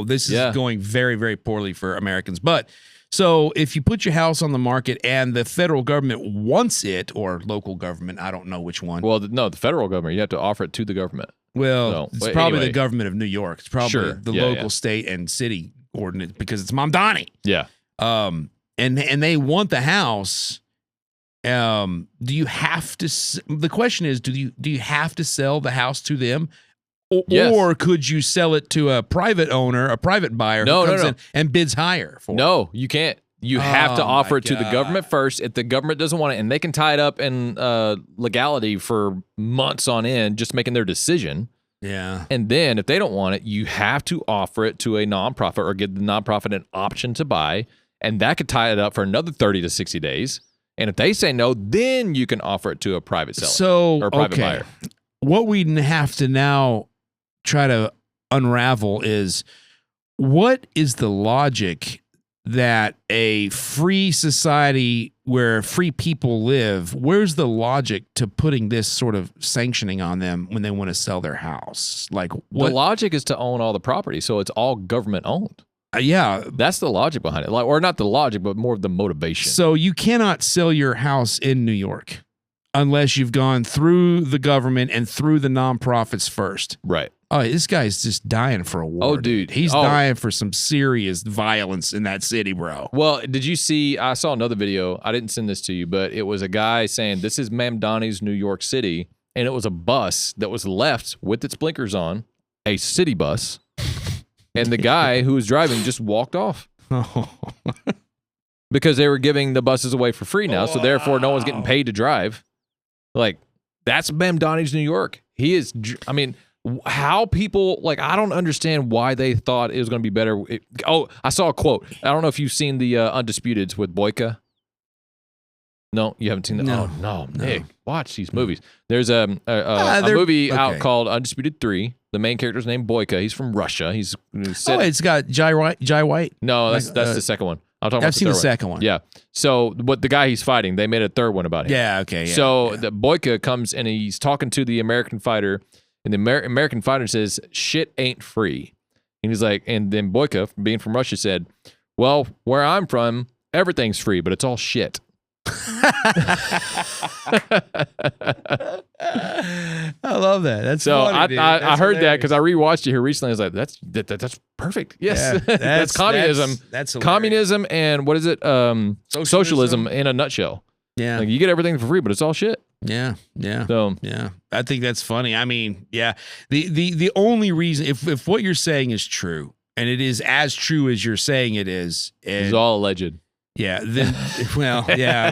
this is going very, very poorly for Americans. But so if you put your house on the market and the federal government wants it, or local government, I don't know which one. Well, no, the federal government. You have to offer it to the government. Well, it's probably the government of New York. It's probably the local, state, and city ordinance because it's Mamdani. Yeah. And they want the house. Do you have to? The question is, do you have to sell the house to them? Or could you sell it to a private owner, a private buyer who comes in and bids higher for it? No, you can't. You have to offer it to the government first. If the government doesn't want it, and they can tie it up in legality for months on end, just making their decision. Yeah. And then if they don't want it, you have to offer it to a nonprofit or give the nonprofit an option to buy. And that could tie it up for another 30 to 60 days. And if they say no, then you can offer it to a private seller or a private buyer. What we have to now try to unravel is, what is the logic that a free society where free people live, where's the logic to putting this sort of sanctioning on them when they want to sell their house? Like, what? The logic is to own all the property, so it's all government owned. Yeah, that's the logic behind it. Or not the logic, but more of the motivation. So you cannot sell your house in New York unless you've gone through the government and through the nonprofits first. Right. Oh, this guy's just dying for a war. Oh, dude. He's dying for some serious violence in that city, bro. Well, did you see, I saw another video. I didn't send this to you, but it was a guy saying, this is Mamdani's New York City. And it was a bus that was left with its blinkers on, a city bus. And the guy who was driving just walked off. Because they were giving the buses away for free now. So therefore, no one's getting paid to drive. Like, that's Mamdani's New York. He is, I mean, how people, like, I don't understand why they thought it was going to be better. I saw a quote. I don't know if you've seen the Undisputeds with Boyka. No, you haven't seen that? No. Oh, no, Nick, watch these movies. There's a movie out called Undisputed 3. The main character's named Boyka. He's from Russia. He's it's got Jai White. No, that's the second one. I've seen the second one. Yeah. So what the guy he's fighting, they made a third one about him. Yeah, okay. Yeah, so the Boyka comes and he's talking to the American fighter, and the American fighter says, "Shit ain't free." And he's like, and then Boyka, being from Russia, said, "Well, where I'm from, everything's free, but it's all shit." I love that. That's so funny, dude. I heard that because I rewatched it here recently. I was like, that's perfect. Yes, yeah, that's communism. That's communism and what is it? Socialism in a nutshell. Yeah, like you get everything for free, but it's all shit. Yeah. So yeah, I think that's funny. I mean, yeah, the only reason if what you're saying is true, and it is as true as you're saying it is, it's all alleged. Yeah, then, well, yeah,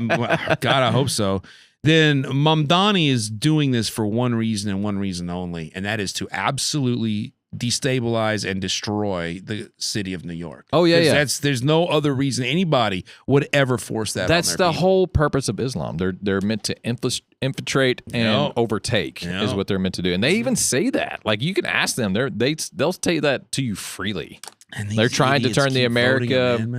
God, I hope so. Then Mamdani is doing this for one reason and one reason only, and that is to absolutely destabilize and destroy the city of New York. Oh, yeah. There's no other reason anybody would ever force that. That's on their the people. whole purpose of Islam. They're meant to infiltrate and overtake is what they're meant to do, and they even say that. Like you can ask them, they'll say that to you freely. And they're trying to turn the American,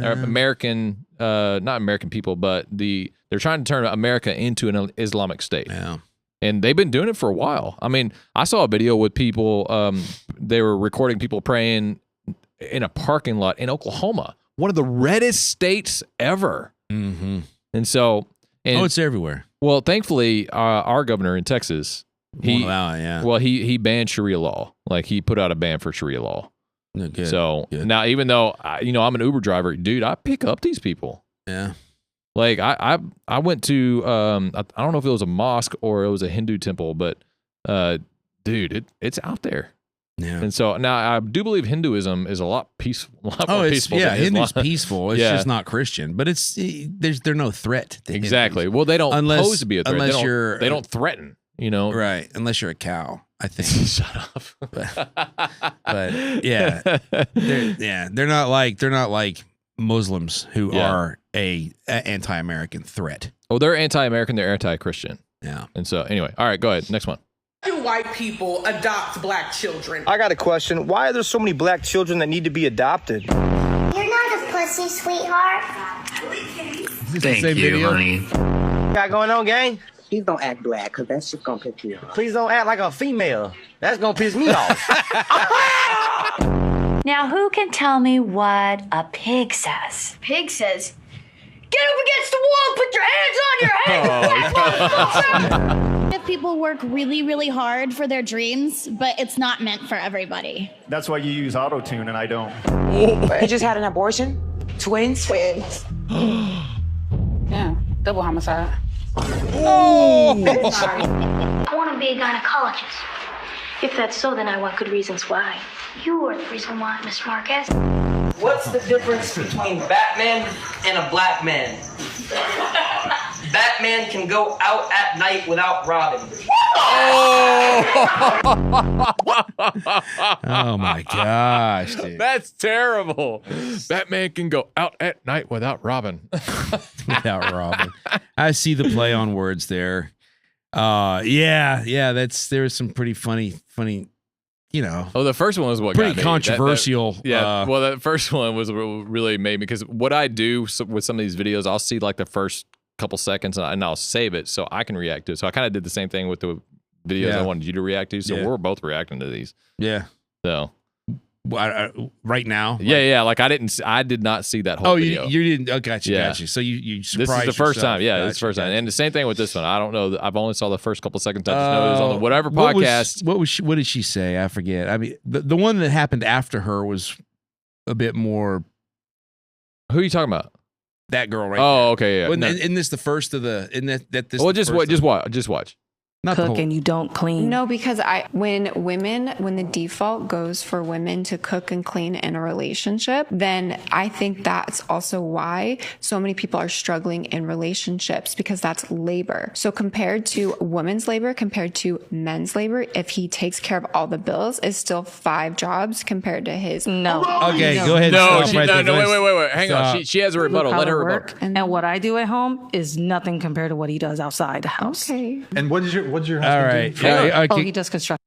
not American people, but they're trying to turn America into an Islamic state. Yeah. And they've been doing it for a while. I mean, I saw a video with people, they were recording people praying in a parking lot in Oklahoma, one of the reddest states ever. Mm-hmm. And so... it's everywhere. Well, thankfully, our governor in Texas, he banned Sharia law. Like, he put out a ban for Sharia law. Good. So now, even though I'm an Uber driver, dude, I pick up these people. Yeah. Like I went to I don't know if it was a mosque or it was a Hindu temple, but dude, it's out there. Yeah. And so now I do believe Hinduism is a lot peaceful. Peaceful. Yeah, Hindu's peaceful. It's just not Christian, but they're no threat. To exactly. Hindus. Well, they don't pose to be a threat. Unless they don't threaten. Right? Unless you're a cow, I think. Shut up. But yeah, they're not like Muslims who are a anti-American threat. Oh, they're anti-American. They're anti-Christian. Yeah. And so anyway, all right, go ahead. Next one. Why do white people adopt black children? I got a question. Why are there so many black children that need to be adopted? You're not a pussy, sweetheart. Thank you, honey. Got going on, gang? Please don't act black, because that's just going to piss me off. Please don't act like a female. That's going to piss me off. Now, who can tell me what a pig says? Pig says, get up against the wall, put your hands on your head. If people work really, really hard for their dreams, but it's not meant for everybody. That's why you use auto-tune and I don't. I just had an abortion. Twins. Yeah, double homicide. I want to be a gynecologist. If that's so, then I want good reasons why. You are the reason why, Miss Marquez. What's the difference between Batman and a black man? Batman can go out at night without Robin. Oh my gosh, dude. That's terrible. Batman can go out at night without Robin. Without Robin. I see the play on words there. Yeah, there was some pretty funny, you know. Oh, the first one was what pretty got me. Controversial. Well, that first one was what really made me, because what I do with some of these videos, I'll see like the first couple seconds and I'll save it so I can react to it. So I kind of did the same thing with the videos I wanted you to react to. So we're both reacting to these. Yeah. So right now. Yeah. Like I did not see that whole video. You didn't. Oh, gotcha. So you surprised This is the first yourself. time. Yeah, this is the first time. And the same thing with this one. I don't know. I've only saw the first couple seconds. I just know it was on the whatever podcast. What did she say? I forget. I mean, the one that happened after her was a bit more. Who are you talking about? That girl right there. Oh, okay, yeah. Isn't this the first of the? Well, just watch. Not cook and you don't clean. No, because when the default goes for women to cook and clean in a relationship, then I think that's also why so many people are struggling in relationships, because that's labor. So compared to women's labor, compared to men's labor, if he takes care of all the bills, is still 5 jobs compared to his. No. Okay, go ahead. No, wait. Hang on. She has a rebuttal. Let her rebuttal. And what I do at home is nothing compared to what he does outside the house. Okay. And what's your husband All right. do? He does construction.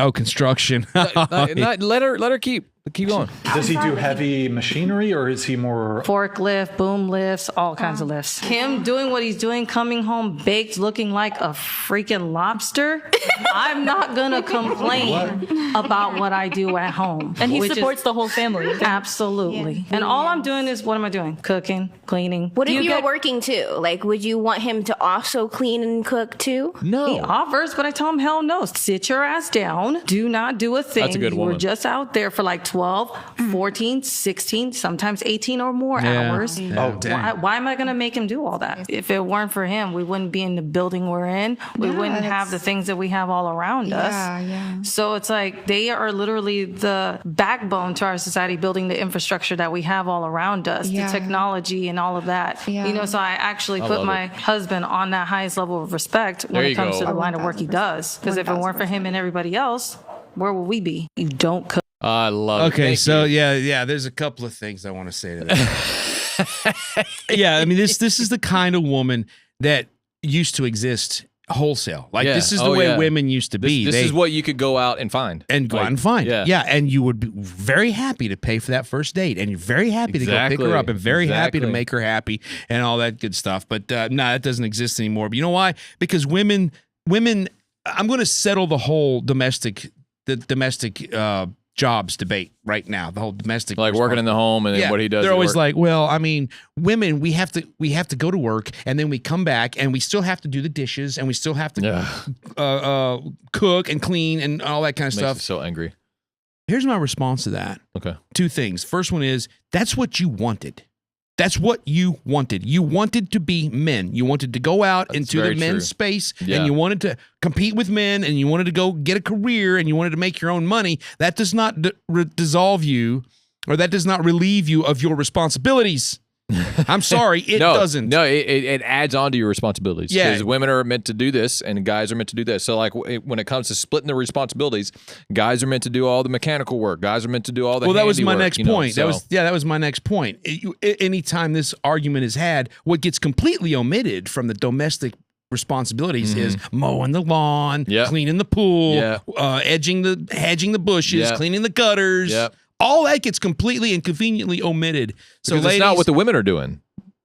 Oh, construction. Let her keep going. Does he do heavy machinery or is he more forklift, boom lifts, all kinds of lifts? Him doing what he's doing, coming home baked, looking like a freaking lobster. I'm not gonna complain about what I do at home. And he supports the whole family. Absolutely. Yeah. And all I'm doing is, what am I doing? Cooking, cleaning. What if you were working too? Like, would you want him to also clean and cook too? No. He offers, but I tell him, hell no. Sit your ass down. Do not do a thing. That's a good woman. We're just out there for like 12, 14, 16, sometimes 18 or more hours. Yeah. Oh, dang. Why am I going to make him do all that? If it weren't for him, we wouldn't be in the building we're in. We wouldn't have the things that we have all around us. Yeah. So it's like they are literally the backbone to our society, building the infrastructure that we have all around us, the technology and all of that. Yeah. You know, so I actually put my husband on that highest level of respect when it comes to the line of work he does. Because if it weren't for him and everybody else, where would we be? You don't cook. I love it. Okay, so yeah, there's a couple of things I want to say to that. Yeah, I mean, this is the kind of woman that used to exist wholesale. Like this is the way women used to be. This is what you could go out and find. Yeah, and you would be very happy to pay for that first date, and you're very happy to go pick her up, and very happy to make her happy, and all that good stuff. But no, that doesn't exist anymore. But you know why? Because women. I'm going to settle the whole domestic jobs debate right now. The whole domestic, like working in the home and then what he does. They're always like, well, I mean, women, we have to go to work and then we come back and we still have to do the dishes and we still have to cook and clean and all that kind of stuff. Makes me so angry. Here's my response to that. Okay. 2 things. First one is, that's what you wanted. That's what you wanted. You wanted to be men. You wanted to go out into the men's space, and you wanted to compete with men, and you wanted to go get a career, and you wanted to make your own money. That does not dissolve you, or that does not relieve you of your responsibilities. I'm sorry, it doesn't. No, it adds on to your responsibilities. Yeah. Because women are meant to do this and guys are meant to do this. So like when it comes to splitting the responsibilities, guys are meant to do all the mechanical work. Guys are meant to do all the that was my handiwork, next point. That was my next point. Anytime this argument is had, what gets completely omitted from the domestic responsibilities is mowing the lawn, cleaning the pool, hedging the bushes, cleaning the gutters. All that gets completely and conveniently omitted. So because it's not what the women are doing.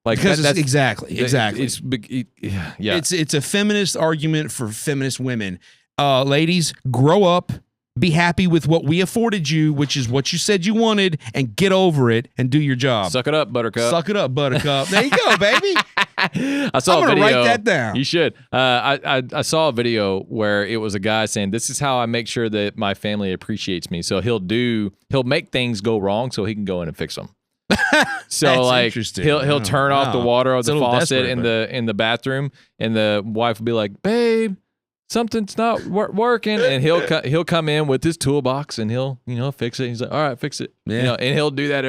Like because that's exactly. Yeah. It's a feminist argument for feminist women. Ladies, grow up. Be happy with what we afforded you, which is what you said you wanted, and get over it and do your job. Suck it up, Buttercup. Suck it up, Buttercup. There you go, baby. I saw I'm a gonna video. write that down. You should. I saw a video where it was a guy saying, "This is how I make sure that my family appreciates me." So he'll make things go wrong so he can go in and fix them. So That's like interesting. he'll turn off the water of It's a the little faucet desperate, in the bathroom, and the wife will be like, "Babe, something's not working," and he'll come in with his toolbox and he'll fix it. He's like, "All right, fix it." Yeah. And he'll do that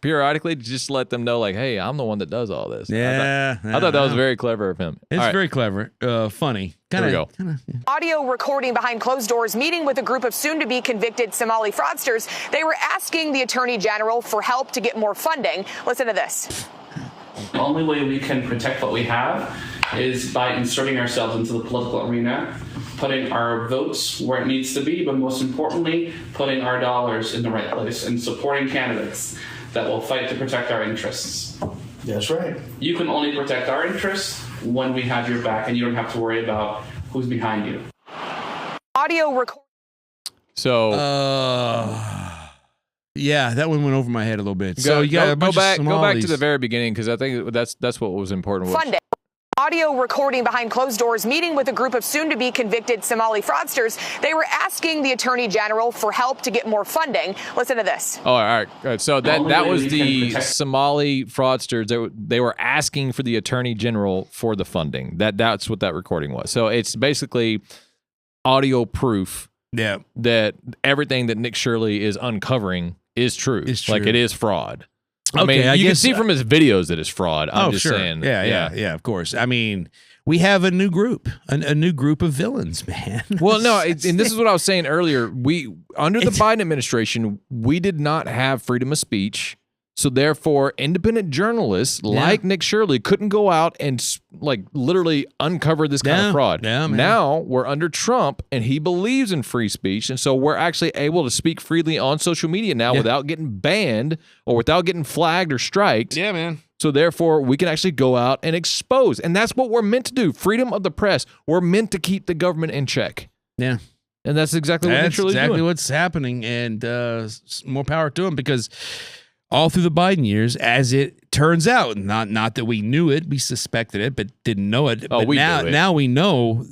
periodically to just let them know, like, "Hey, I'm the one that does all this." Yeah, I thought that was very clever of him. It's All right, very clever, funny. Here we go. Audio recording behind closed doors, meeting with a group of soon-to-be convicted Somali fraudsters. They were asking the Attorney General for help to get more funding. Listen to this. The only way we can protect what we have is by inserting ourselves into the political arena, putting our votes where it needs to be, but most importantly, putting our dollars in the right place and supporting candidates that will fight to protect our interests. That's right. You can only protect our interests when we have your back, and you don't have to worry about who's behind you. Audio record. So, yeah, that one went over my head a little bit. Go, So you got a bunch go back of to Somalis. the very beginning, because I think that's what was important. Funding. Audio recording behind closed doors, meeting with a group of soon-to-be convicted Somali fraudsters. They were asking the Attorney General for help to get more funding. Listen to this. Oh, all right. So that was the Somali fraudsters. They were asking for the Attorney General for the funding. That's what that recording was. So it's basically audio proof that everything that Nick Shirley is uncovering is true. Like it is fraud. I mean, you can see from his videos that it's fraud. I'm just saying. Yeah, of course. I mean, we have a new group, a new group of villains, man. Well, no, and this is what I was saying earlier. Under the Biden administration, we did not have freedom of speech. So therefore, independent journalists like Nick Shirley couldn't go out and like literally uncover this kind of fraud. Yeah, man. Now we're under Trump, and he believes in free speech, and so we're actually able to speak freely on social media now without getting banned or without getting flagged or striked. Yeah, man. So therefore, we can actually go out and expose, and that's what we're meant to do. Freedom of the press. We're meant to keep the government in check. Yeah. And that's exactly what Nick Shirley's doing. What's happening, and more power to him, because all through the Biden years, as it turns out, not that we knew it, we suspected it, but didn't know it. Oh, but now we know,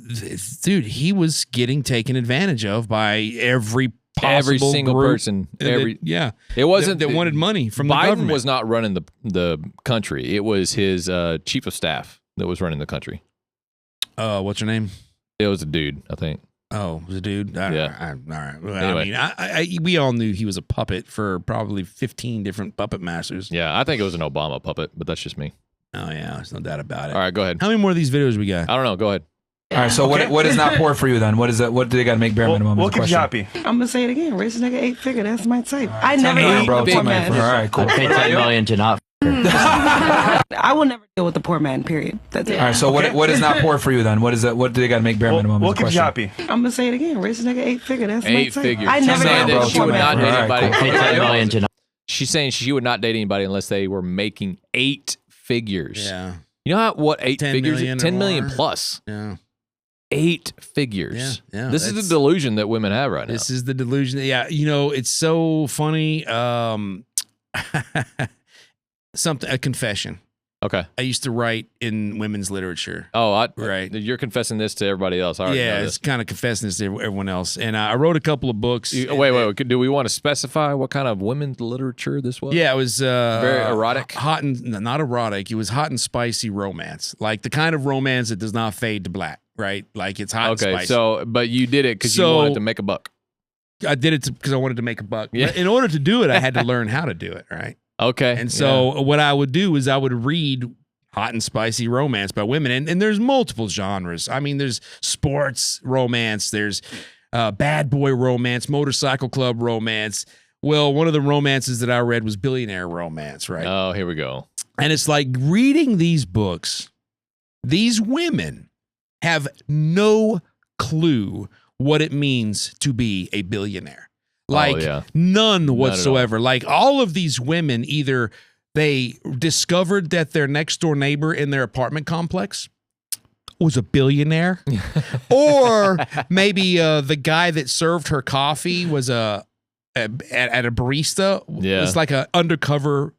dude, he was getting taken advantage of by every single group person. It wasn't that wanted money from Biden the government. was not running the country. It was his chief of staff that was running the country. What's her name? It was a dude, I think. Oh, it was a dude? All right. Well, Anyway. I mean, we all knew he was a puppet for probably 15 different puppet masters. Yeah, I think it was an Obama puppet, but that's just me. Oh, yeah, there's no doubt about it. All right, go ahead. How many more of these videos we got? I don't know. Go ahead. All right, so what is not poor for you then? What is that? What do they got to make bare minimum? What keeps you happy? I'm gonna say it again. Rich nigga 8-figure. That's my type. I never deal with the poor man. All right, cool. I pay $10 million to not. I will never deal with the poor man. Period. That's it. All right, so what is not poor for you then? What is that? What do they got to make bare minimum? What keeps you happy? I'm gonna say it again. Rich nigga 8-figure. That's my type. 8-figure. I never deal with the she poor would not man. date anybody. I pay $10 million to not. She's saying she would not date anybody unless they were making 8 figures. Yeah. You know what 8 10 figures? million 10 or million more. plus. Yeah. 8 figures. Yeah, this is the delusion that women have right now. This is the delusion. Yeah, it's so funny. A confession. Okay. I used to write in women's literature. Oh, right. You're confessing this to everybody else. I already know It's this. kind of confessing this to everyone else. And I wrote a couple of books. Wait. Do we want to specify what kind of women's literature this was? Yeah, it was very erotic. Hot and not erotic. It was hot and spicy romance, like the kind of romance that does not fade to black. Right, like it's hot and spicy. Okay, so but you did it because you wanted to make a buck. I did it because I wanted to make a buck. Yeah. But in order to do it, I had to learn how to do it. Right. Okay. And so what I would do is I would read hot and spicy romance by women, and there's multiple genres. I mean, there's sports romance, there's bad boy romance, motorcycle club romance. Well, one of the romances that I read was billionaire romance. Right. Oh, here we go. And it's like reading these books. These women have no clue what it means to be a billionaire. Like none whatsoever. Like all of these women either they discovered that their next door neighbor in their apartment complex was a billionaire, or maybe the guy that served her coffee was at a barista was like an undercover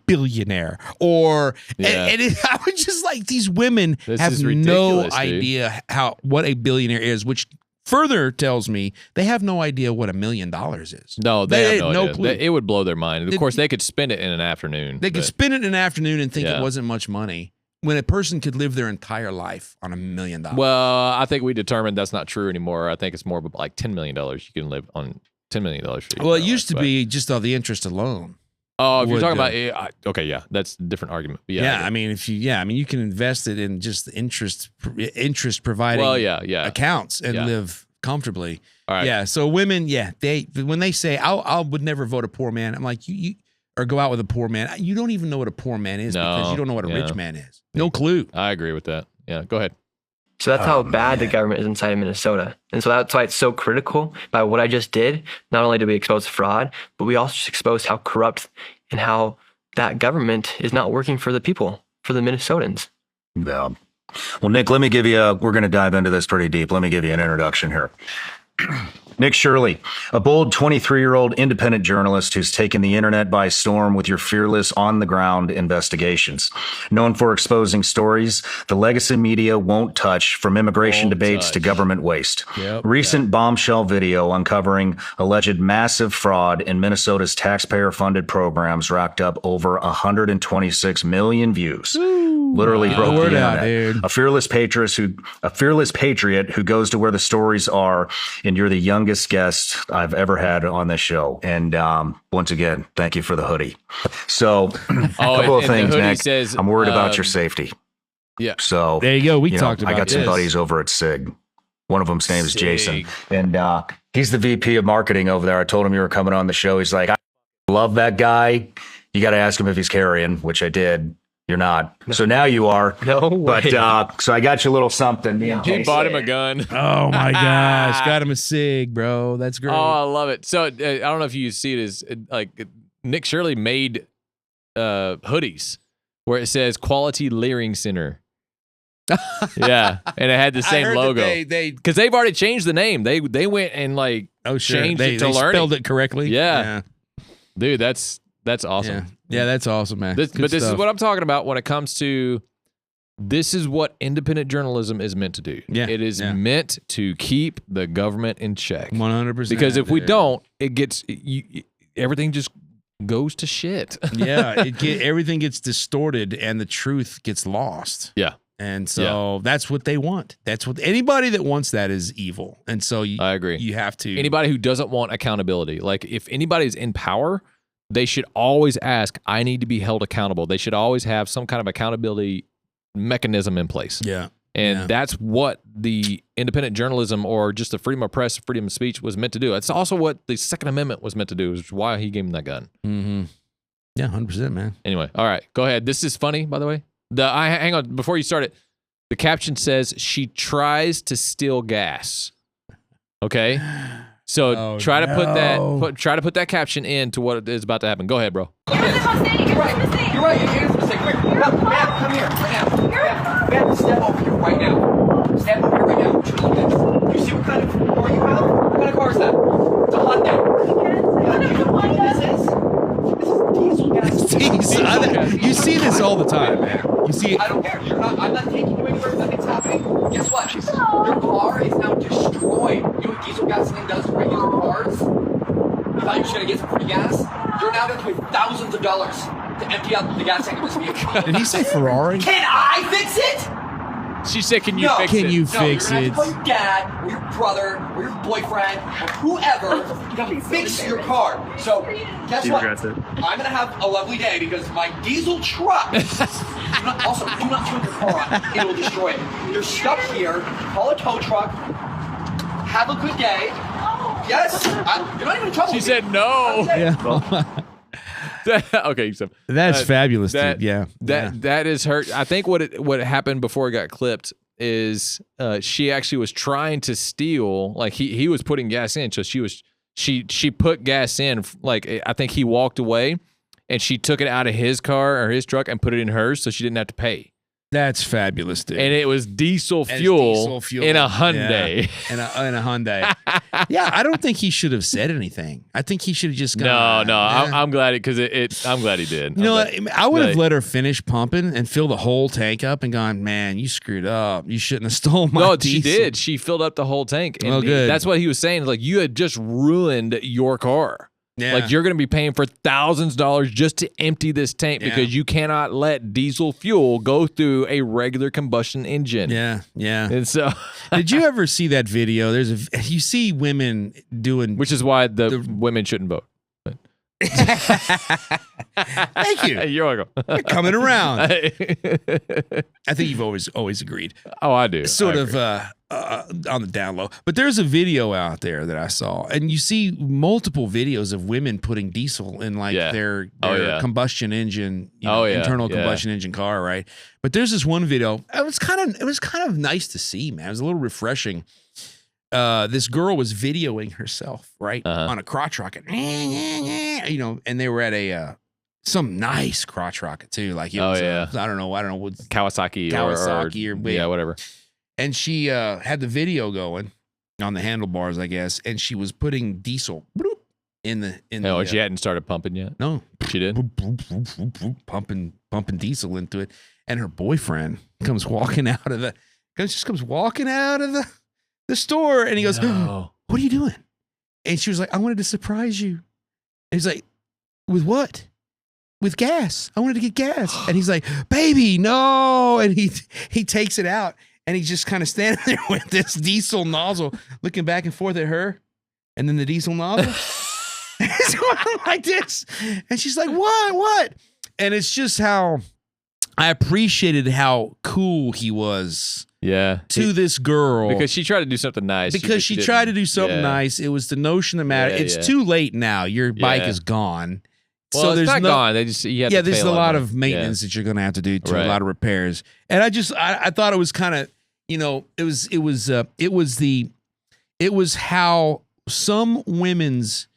billionaire, or I was just like, these women have no idea what a billionaire is, which further tells me they have no idea what $1 million is. No, they have no clue. It would blow their mind. Of course, they could spend it in an afternoon. They could spend it in an afternoon and think it wasn't much money, when a person could live their entire life on $1 million. Well, I think we determined that's not true anymore. I think it's more like $10 million. You can live on $10 million. Well, it used to be just all the interest alone. Oh, if you're talking about okay, yeah, that's a different argument. But I mean, you can invest it in just interest providing accounts and live comfortably. All right. Yeah. So women, when they say I would never vote a poor man, I'm like, you or go out with a poor man. You don't even know what a poor man is because you don't know what a rich man is. No clue. I agree with that. Yeah. Go ahead. So that's how bad the government is inside of Minnesota. And so that's why it's so critical. By what I just did, not only did we expose fraud, but we also just exposed how corrupt and how that government is not working for the people, for the Minnesotans. Yeah. Well, Nick, let me give you we're going to dive into this pretty deep. Let me give you an introduction here. Nick Shirley, a bold 23-year-old independent journalist who's taken the internet by storm with your fearless on-the-ground investigations. Known for exposing stories the legacy media won't touch, from immigration debates to government waste. Recent bombshell video uncovering alleged massive fraud in Minnesota's taxpayer-funded programs racked up over 126 million views. Literally broke the internet. A fearless patriot who goes to where the stories are, and you're the youngest guest I've ever had on this show. And once again, thank you for the hoodie. So a couple of things, Nick. Says, I'm worried about your safety. Yeah. So there you go. We talked about I got some buddies over at SIG. One of them's name is Jason, and he's the VP of marketing over there. I told him you were coming on the show. He's like, I love that guy. You got to ask him if he's carrying, which I did. You're not. So now you are. No way. But so I got you a little something. He bought him a gun. Oh my gosh. Got him a SIG, bro. That's great. Oh, I love it. So I don't know if you see it as like Nick Shirley made hoodies where it says Quality Leering Center. Yeah. And it had the same logo. Because they've already changed the name. They went and changed it to they Learning. Spelled it correctly. Yeah. Dude, that's awesome. Yeah, that's awesome, man. This is what I'm talking about when it comes to, this is what independent journalism is meant to do. Yeah, it is meant to keep the government in check. 100%. Because if we don't, it gets everything just goes to shit. Yeah, everything gets distorted and the truth gets lost. Yeah. And so that's what they want. That's what anybody that wants that is evil. And so I agree. You have to. Anybody who doesn't want accountability, like if anybody's in power, they should always ask, I need to be held accountable. They should always have some kind of accountability mechanism in place. Yeah. And that's what the independent journalism or just the freedom of press, freedom of speech was meant to do. It's also what the Second Amendment was meant to do, which is why he gave him that gun. Mm-hmm. Yeah, 100%, man. Anyway, all right, go ahead. This is funny, by the way. Hang on, before you start it, the caption says, she tries to steal gas. Okay? So try to put that caption into what is about to happen. Go ahead, bro. You're right. It is a mistake. Ma'am, come here right now. Ma'am, step over here right now. Step over here right now. You see what kind of car you have? What kind of car is that? It's a Hyundai. You know what this is? This is diesel gas. You see this all the time, man. You see it. I don't care. I'm not taking you anywhere. Nothing's happening. Guess what? Your car is now destroyed. You know what diesel gasoline does to regular cars? You thought you were going to get some free gas? You're now going to pay thousands of dollars to empty out the gas tank of this vehicle. Did he say Ferrari? Can I fix it? She said, can you fix it? Can you fix you're it? Call your dad, or your brother, or your boyfriend, or whoever to fix your car. So, guess what? I'm going to have a lovely day because my diesel truck, do not turn your car on. It will destroy it. You're stuck here. Call a tow truck. Have a good day. Yes. You're not even in trouble. She said no. Okay, so that's fabulous, dude. Yeah, that is her. I think what happened before it got clipped is she actually was trying to steal. Like he was putting gas in, so she put gas in. Like I think he walked away, and she took it out of his car or his truck and put it in hers, so she didn't have to pay. That's fabulous, dude. And it was diesel fuel in a Hyundai. Yeah. In a Hyundai. Yeah, I don't think he should have said anything. I think he should have just gone. No. I'm glad I'm glad he did. You know what? I would have let her finish pumping and fill the whole tank up and gone, man, you screwed up. You shouldn't have stolen my diesel. She did. She filled up the whole tank. And good. That's what he was saying. Like, you had just ruined your car. Yeah. Like, you're going to be paying for thousands of dollars just to empty this tank because you cannot let diesel fuel go through a regular combustion engine. Yeah. And so, did you ever see that video? You see women doing, which is why the women shouldn't vote. Thank you. You're welcome. You're coming around. I think you've always agreed. Oh, I do. Sort of on the down low. But there's a video out there that I saw, and you see multiple videos of women putting diesel in their combustion engine, internal combustion engine car, right? But there's this one video. It was kind of nice to see, man. It was a little refreshing. This girl was videoing herself, right, on a crotch rocket, and they were at some nice crotch rocket too, like it was, I don't know what Kawasaki or whatever. And she had the video going on the handlebars, I guess, and she was putting diesel in the. Oh, she hadn't started pumping yet. No, she did. Pumping diesel into it, and her boyfriend comes walking out of the store, and he goes, "Oh, what are you doing?" And she was like, "I wanted to surprise you." And he's like, "With what?" "With gas. I wanted to get gas." And he's like, "Baby, no!" And he takes it out, and he's just kind of standing there with this diesel nozzle, looking back and forth at her, and then the diesel nozzle. He's going like this, and she's like, "What?" And it's just how I appreciated how cool he was. To this girl. Because she tried to do something nice. Because she tried to do something nice. It was the notion that mattered. It's too late now. Your bike is gone. Well, so it's not gone. They just there's a lot of maintenance that you're going to have to do to a lot of repairs. And I thought it was kind of, it was how some women's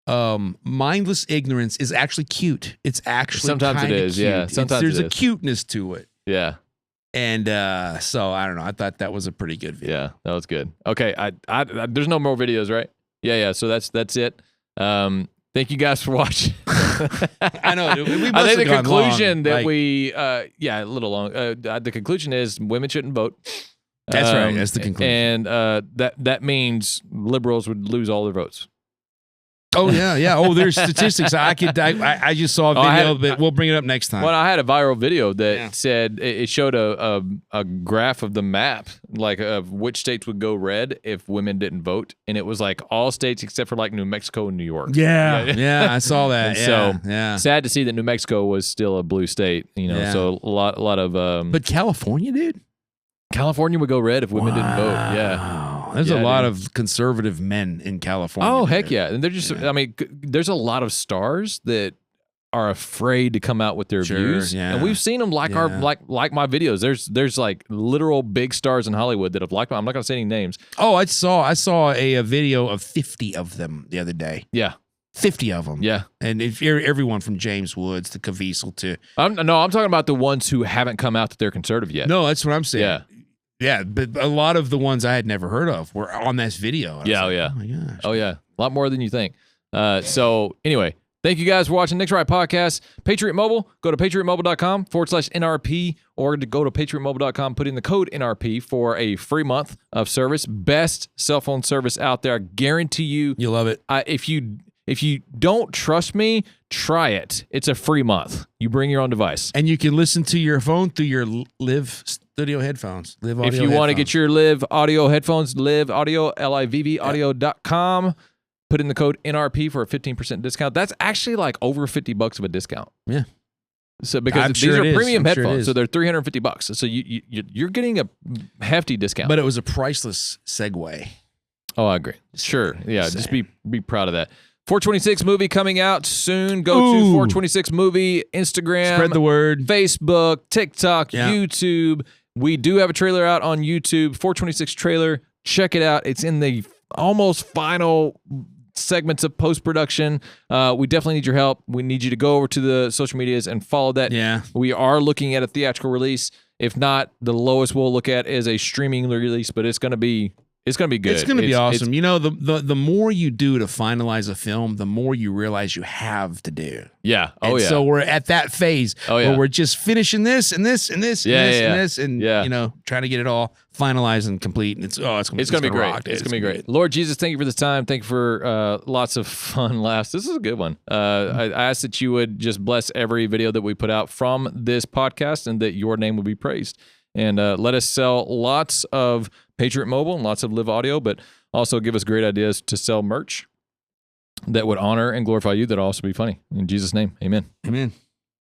mindless ignorance is actually cute. It's actually sometimes it is. Cute. Yeah. Sometimes there's a cuteness to it. Yeah. And so I don't know. I thought that was a pretty good video. Yeah, that was good. Okay, I there's no more videos, right? Yeah. So that's it. Thank you guys for watching. I know. We I think the long. conclusion that a little long. The conclusion is women shouldn't vote. That's right. That's the conclusion. And that means liberals would lose all their votes. Oh yeah. Oh, there's statistics. I just saw a video, but we'll bring it up next time. Well, I had a viral video that said it showed a graph of the map, like of which states would go red if women didn't vote, and it was like all states except for like New Mexico and New York. Yeah, I saw that. Sad to see that New Mexico was still a blue state. So a lot of. But California, dude. California would go red if women didn't vote. Yeah. There's a lot of conservative men in California. Oh, heck yeah. And they're just, I mean, there's a lot of stars that are afraid to come out with their views. Yeah. And we've seen them like like my videos. There's like literal big stars in Hollywood that have liked them. I'm not going to say any names. Oh, I saw a video of 50 of them the other day. Yeah. 50 of them. Yeah. And if everyone from James Woods to Caviezel to. I'm talking about the ones who haven't come out that they're conservative yet. No, that's what I'm saying. Yeah, but a lot of the ones I had never heard of were on this video. Oh my gosh. Oh yeah, a lot more than you think. So anyway, thank you guys for watching Nick's Right Podcast. Patriot Mobile, go to patriotmobile.com/NRP or to go to patriotmobile.com, put in the code NRP for a free month of service. Best cell phone service out there. I guarantee you. You'll love it. If you don't trust me, try it. It's a free month. You bring your own device. And you can listen to your phone through your Live Studio headphones. Live Audio if you want to get your Live Audio headphones, Live Audio, LIVV audio.com. Put in the code NRP for a 15% discount. That's actually like over $50 of a discount. Yeah. So because these are premium headphones, so they're $350. So you're getting a hefty discount. But it was a priceless segue. Oh, I agree. Sure. Yeah, just be proud of that. 426 movie coming out soon. Go to 426 movie, Instagram. Spread the word. Facebook, TikTok, YouTube. We do have a trailer out on YouTube, 426 trailer. Check it out. It's in the almost final segments of post-production. We definitely need your help. We need you to go over to the social medias and follow that. Yeah. We are looking at a theatrical release. If not, the lowest we'll look at is a streaming release, but it's going to be good. It's going to be awesome. You know, the more you do to finalize a film, the more you realize you have to do. Yeah. So we're at that phase where we're just finishing this and this and this and this and this and you know, trying to get it all finalized and complete. And it's going to be great. rock, it's going to be great. Lord Jesus, thank you for this time. Thank you for lots of fun laughs. This is a good one. I ask that you would just bless every video that we put out from this podcast and that your name would be praised. And let us sell lots of Patriot Mobile and lots of Live Audio, but also give us great ideas to sell merch that would honor and glorify you, that would also be funny. In Jesus' name, amen. Amen.